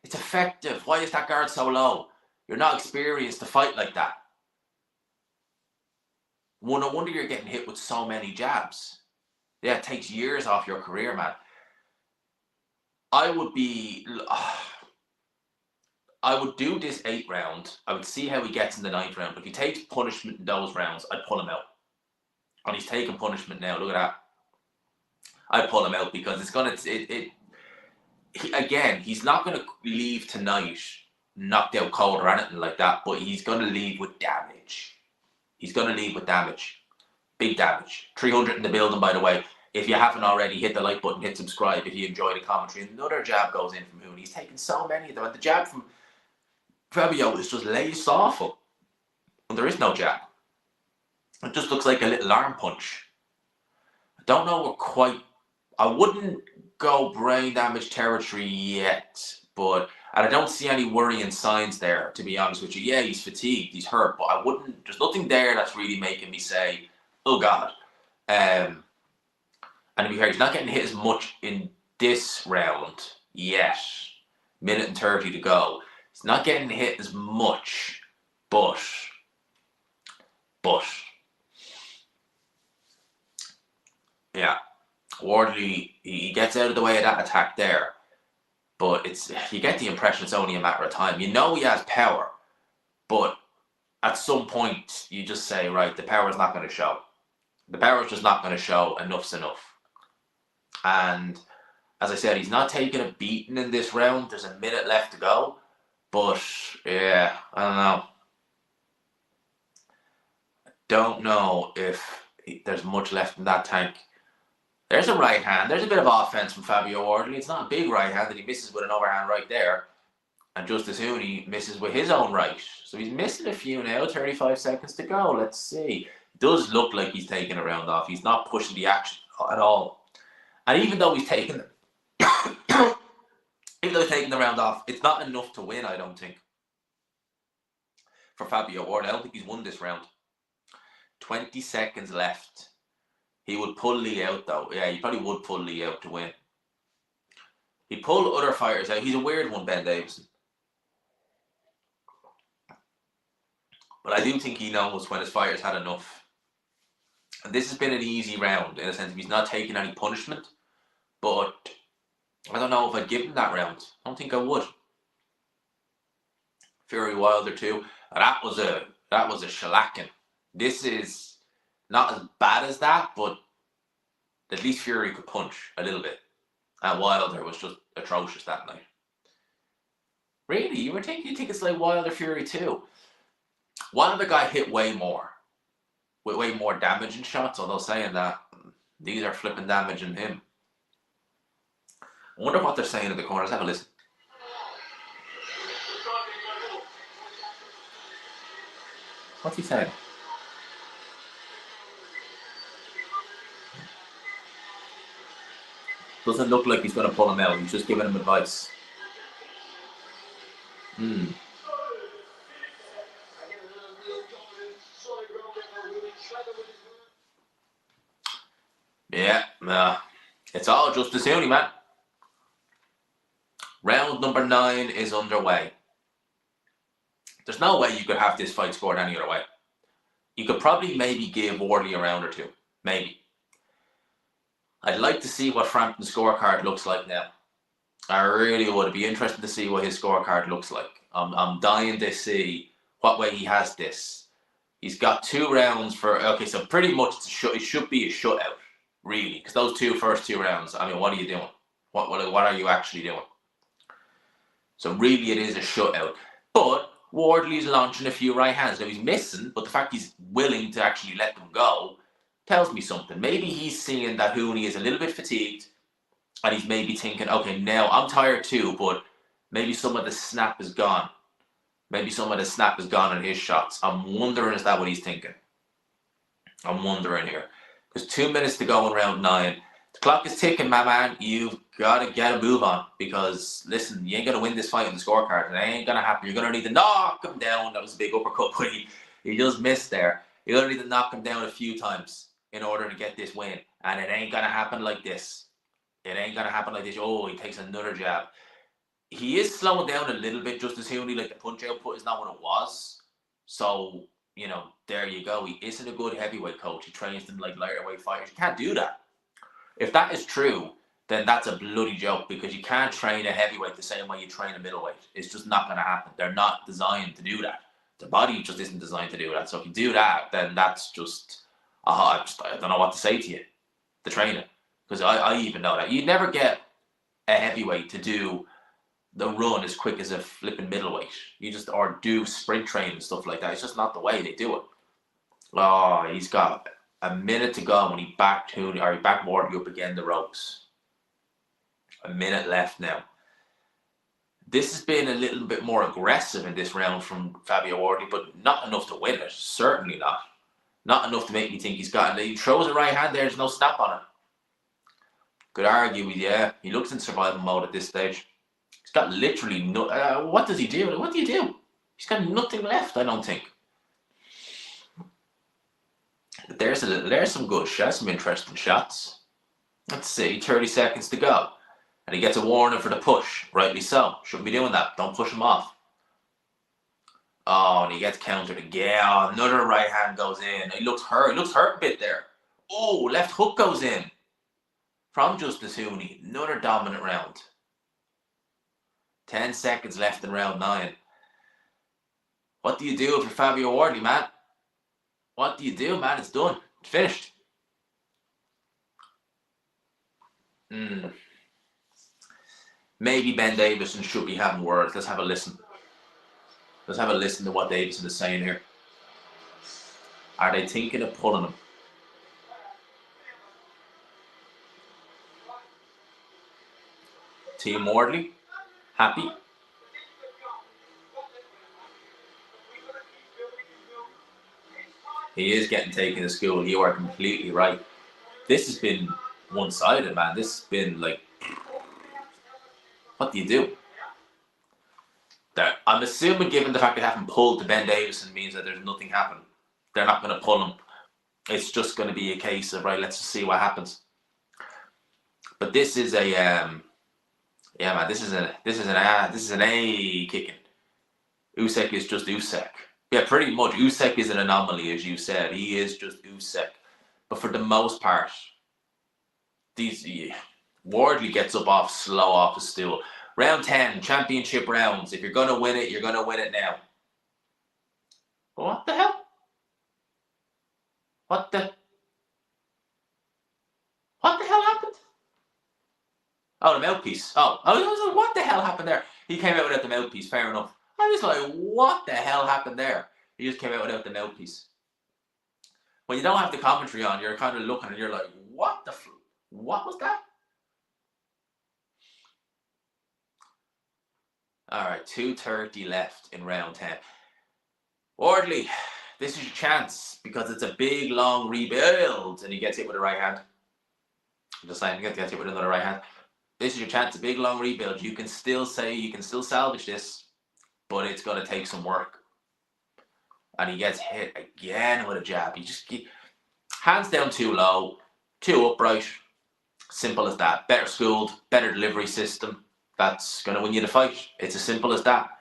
It's effective. Why is that guard so low? You're not experienced to fight like that. Well, no wonder you're getting hit with so many jabs. Yeah, it takes years off your career, man. I would do this 8th round. I would see how he gets in the 9th round. But if he takes punishment in those rounds, I'd pull him out. And he's taking punishment now. Look at that. I'd pull him out, because it's gonna. Again, he's not gonna leave tonight knocked out cold or anything like that. But he's gonna leave with damage. He's gonna leave with damage. Big damage. 300 in the building, by the way. If you haven't already, hit the like button, hit subscribe if you enjoy the commentary. Another jab goes in from Huni. He's taking so many of them. And the jab from Fabio is just laced awful. And there is no jab. It just looks like a little arm punch. I don't know what quite. I wouldn't go brain damage territory yet, and I don't see any worrying signs there, to be honest with you. Yeah, he's fatigued, he's hurt, but I wouldn't. There's nothing there that's really making me say, oh God. And to be fair, he's not getting hit as much in this round yet. 1:30 to go. He's not getting hit as much, but yeah, Wardley, he gets out of the way of that attack there, but you get the impression it's only a matter of time. You know he has power, but at some point you just say, right, the power's not going to show. The power's just not going to show. Enough's enough. And as I said, he's not taking a beating in this round. There's a minute left to go. But yeah, I don't know. I don't know if there's much left in that tank. There's a right hand. There's a bit of offense from Fabio Wardley. It's not a big right hand, and he misses with an overhand right there. And Justis Huni misses with his own right. So he's missing a few now. 35 seconds to go. Let's see. It does look like he's taking a round off. He's not pushing the action at all. And even though he's taking the round off, it's not enough to win, I don't think. For Fabio Wardley, I don't think he's won this round. 20 seconds left. He would pull Lee out, though. Yeah, he probably would pull Lee out to win. He'd pull other fighters out. He's a weird one, Ben Davison. But I do think he knows when his fighters had enough. And this has been an easy round, in a sense. He's not taking any punishment. But I don't know if I'd give him that round. I don't think I would. Fury Wilder too. That was a shellacking. This is not as bad as that, but at least Fury could punch a little bit. And Wilder was just atrocious that night. Really? You think it's like Wilder Fury too? Wilder guy hit way more. With way more damage in shots, although saying that, these are flipping damaging him. I wonder what they're saying in the corners. Have a listen. What's he saying? Doesn't look like he's going to pull him out. He's just giving him advice. Yeah, it's all Justis Huni, man. Round number 9 is underway. There's no way you could have this fight scored any other way. You could probably maybe give Wardley a round or two. Maybe. I'd like to see what Frampton's scorecard looks like now. I really would. It'd be interesting to see what his scorecard looks like. I'm dying to see what way he has this. He's got 2 rounds for... Okay, so pretty much it should be a shutout, really. Because those first two rounds, I mean, what are you doing? What are you actually doing? So really it is a shutout. But Wardley's launching a few right hands. Now he's missing, but the fact he's willing to actually let them go tells me something. Maybe he's seeing that Huni is a little bit fatigued, and he's maybe thinking, okay, now I'm tired too, but Maybe some of the snap is gone. Maybe some of the snap is gone in his shots. I'm wondering, is that what he's thinking? I'm wondering here. There's 2 minutes to go in round 9. The clock is ticking, my man. You've got to get a move on. Because, listen, you ain't going to win this fight on the scorecard. It ain't going to happen. You're going to need to knock him down. That was a big uppercut, but he just missed there. You're going to need to knock him down a few times in order to get this win. And it ain't going to happen like this. It ain't going to happen like this. Oh, he takes another jab. He is slowing down a little bit, Justis Huni. Like, the punch output is not what it was. So, you know, there you go. He isn't a good heavyweight coach. He trains them like lighter weight fighters. You can't do that. If that is true, then that's a bloody joke, because you can't train a heavyweight the same way you train a middleweight. It's just not going to happen. They're not designed to do that. The body just isn't designed to do that. So if you do that, then that's just, I don't know what to say to you, the trainer. Because I even know that. You'd never get a heavyweight to do the run as quick as a flipping middleweight. You just, or do sprint training and stuff like that. It's just not the way they do it. Oh, he's got a minute to go when he backed Huni, or he backed Wardley up again the ropes. A minute left now. This has been a little bit more aggressive in this round from Fabio Wardley, but not enough to win it. Certainly not. Not enough to make me think he's got it. He throws a right hand there, there's no snap on it. Could argue with, yeah, he looks in survival mode at this stage. He's got literally no. What does he do? What do you do? He's got nothing left, I don't think. But there's some good shots, some interesting shots. Let's see, 30 seconds to go. And he gets a warning for the push. Rightly so. Shouldn't be doing that. Don't push him off. Oh, and he gets countered again. Oh, another right hand goes in. He looks hurt. He looks hurt a bit there. Oh, left hook goes in from Justis Huni. Another dominant round. 10 seconds left in round 9. What do you do if you're Fabio Wardley, man? What do you do, man? It's done. It's finished. Maybe Ben Davison should be having words. Let's have a listen. Let's have a listen to what Davison is saying here. Are they thinking of pulling him? Team Wardley, happy? He is getting taken to school. You are completely right. This has been one-sided, man. This has been like, what do you do? I'm assuming, given the fact they haven't pulled to Ben Davison, means that there's nothing happening. They're not going to pull him. It's just going to be a case of, right, let's just see what happens. But this is a, yeah, man, this is an A kicking. Usyk is just Usyk. Yeah, pretty much. Usyk is an anomaly, as you said. He is just Usyk. But for the most part, Wardley gets up off slow off his stool. Round 10, championship rounds. If you're going to win it, you're going to win it now. What the hell? What the hell happened? Oh, the mouthpiece. Oh, I was like, what the hell happened there? He came out without the mouthpiece, fair enough. I was like, what the hell happened there? He just came out without the mouthpiece. When you don't have the commentary on, you're kind of looking and you're like, what was that? All right, 2:30 left in round 10. Wardley, this is your chance, because it's a big, long rebuild, and he gets hit with a right hand. I'm just saying, he gets hit with another right hand. This is your chance, a big, long rebuild. You can still salvage this, but it's going to take some work. And he gets hit again with a jab. He just hands down too low, too upright. Simple as that. Better schooled, better delivery system. That's going to win you the fight. It's as simple as that.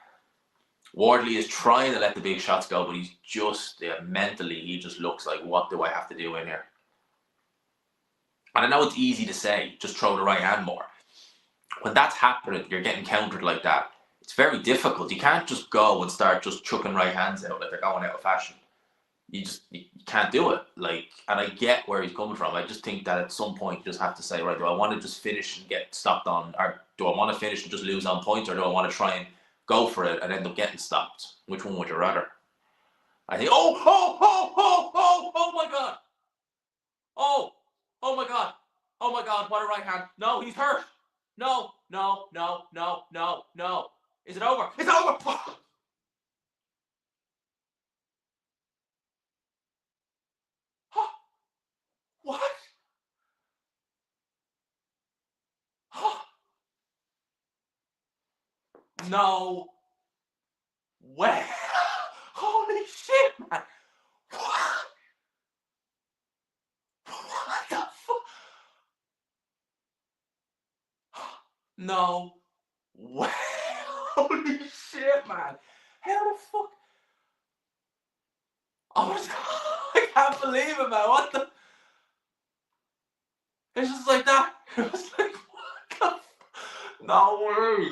Wardley is trying to let the big shots go, but he's just, mentally, he just looks like, what do I have to do in here? And I know it's easy to say, just throw the right hand more. When that's happening, you're getting countered like that. It's very difficult. You can't just go and start just chucking right hands out like they're going out of fashion. You can't do it. Like, and I get where he's coming from. I just think that at some point you just have to say, right, do I want to just finish and get stopped on, or do I want to finish and just lose on points, or do I want to try and go for it and end up getting stopped? Which one would you rather? I think, oh my God. Oh my God. Oh my God, what a right hand. No, he's hurt. No. Is it over? It's over! What? No way! Holy shit, man! What? What the fuck? No way! Holy shit, man! How the fuck? I can't believe it, man. What the? It's just like that. It was like, what the? No way.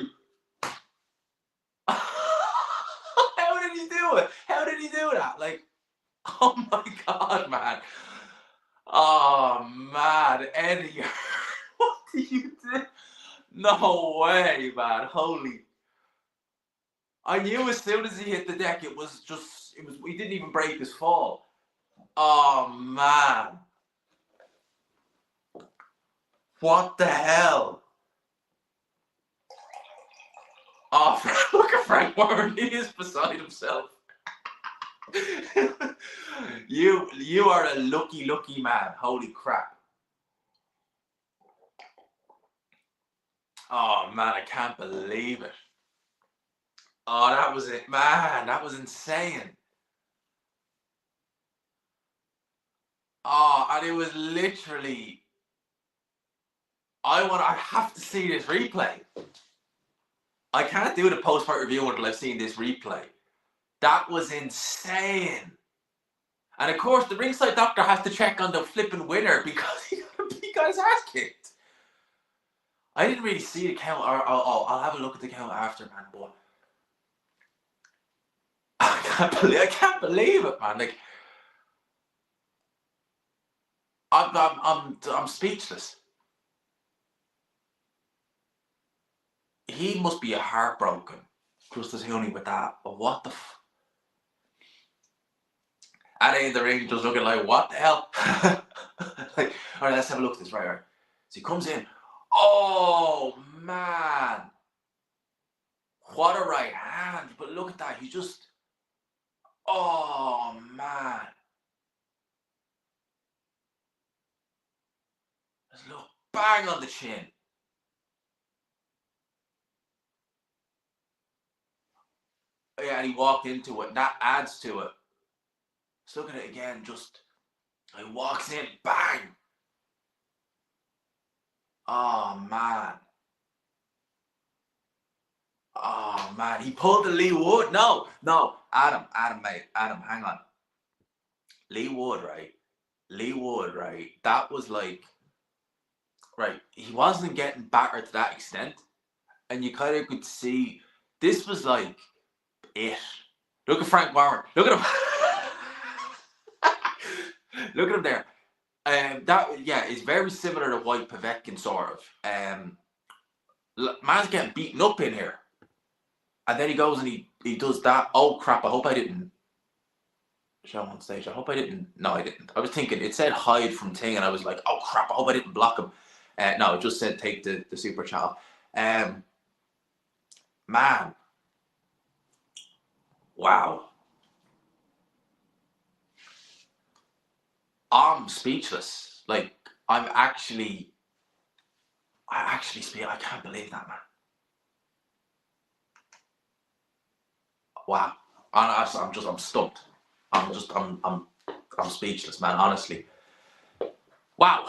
How did he do it? How did he do that? Like, oh my god, man. Oh man, Eddie, what did you do? No way, man. Holy. I knew as soon as he hit the deck, it was, he didn't even break his fall. Oh man. What the hell? Oh, look at Frank Warren. He is beside himself. You are a lucky man. Holy crap. Oh man, I can't believe it. Oh, that was it, man. That was insane. Oh, and it was literally. I have to see this replay. I can't do the post-fight review until I've seen this replay. That was insane. And of course, the ringside doctor has to check on the flipping winner because he got his ass kicked. I didn't really see the count. I'll have a look at the count after, man. But I can't believe it, man. Like, I'm speechless. He must be heartbroken, Justis Huni, with that. But what the at the end of the ring, just looking like, what the hell? Like, all right, let's have a look at this. Right. So he comes in. Oh man, what a right hand! But look at that. He just. Oh man. Just look, bang on the chin. Yeah, and he walked into it, and that adds to it. Let's look at it again. Just he walks in, bang. Oh man. Oh man, he pulled the Lee Wood. No, Adam, mate, Adam, hang on. Lee Wood, right? That was like, right. He wasn't getting battered to that extent, and you kind of could see this was like it. Look at Frank Warren. Look at him. Look at him there. That is very similar to White Povetkin, sort of. Man's getting beaten up in here. And then he goes and he does that. Oh crap, I hope I didn't show him on stage. I hope I didn't. No, I didn't. I was thinking, it said hide from Ting, and I was like, oh crap, I hope I didn't block him. No, it just said take the super chat off. Man. Wow. I'm speechless. Like, I actually speak. I can't believe that, man. Wow. I'm stumped. I'm speechless, man. Honestly. Wow.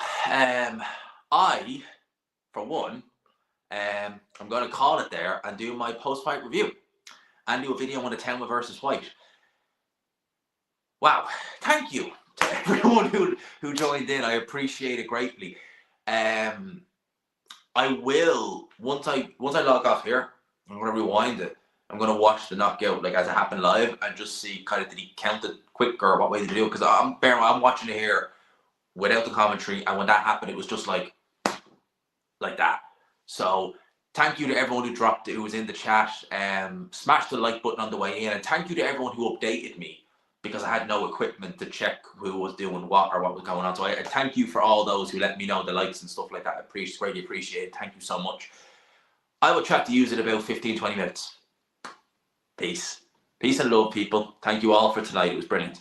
I, for one, I'm going to call it there and do my post-fight review and do a video on the Thelma versus White. Wow. Thank you to everyone who joined in. I appreciate it greatly. I will, once I log off here, I'm going to rewind it. I'm going to watch the knockout like as it happened live and just see kind of did he count it quicker or what way did he do it, because I'm watching it here without the commentary, and when that happened it was just like that. So thank you to everyone who dropped it, who was in the chat. Smash the like button on the way in, and thank you to everyone who updated me, because I had no equipment to check who was doing what or what was going on. So I thank you for all those who let me know the likes and stuff like that. I greatly appreciate it. Thank you so much. I will chat to you in about 15-20 minutes. Peace and love, people. Thank you all for tonight. It was brilliant.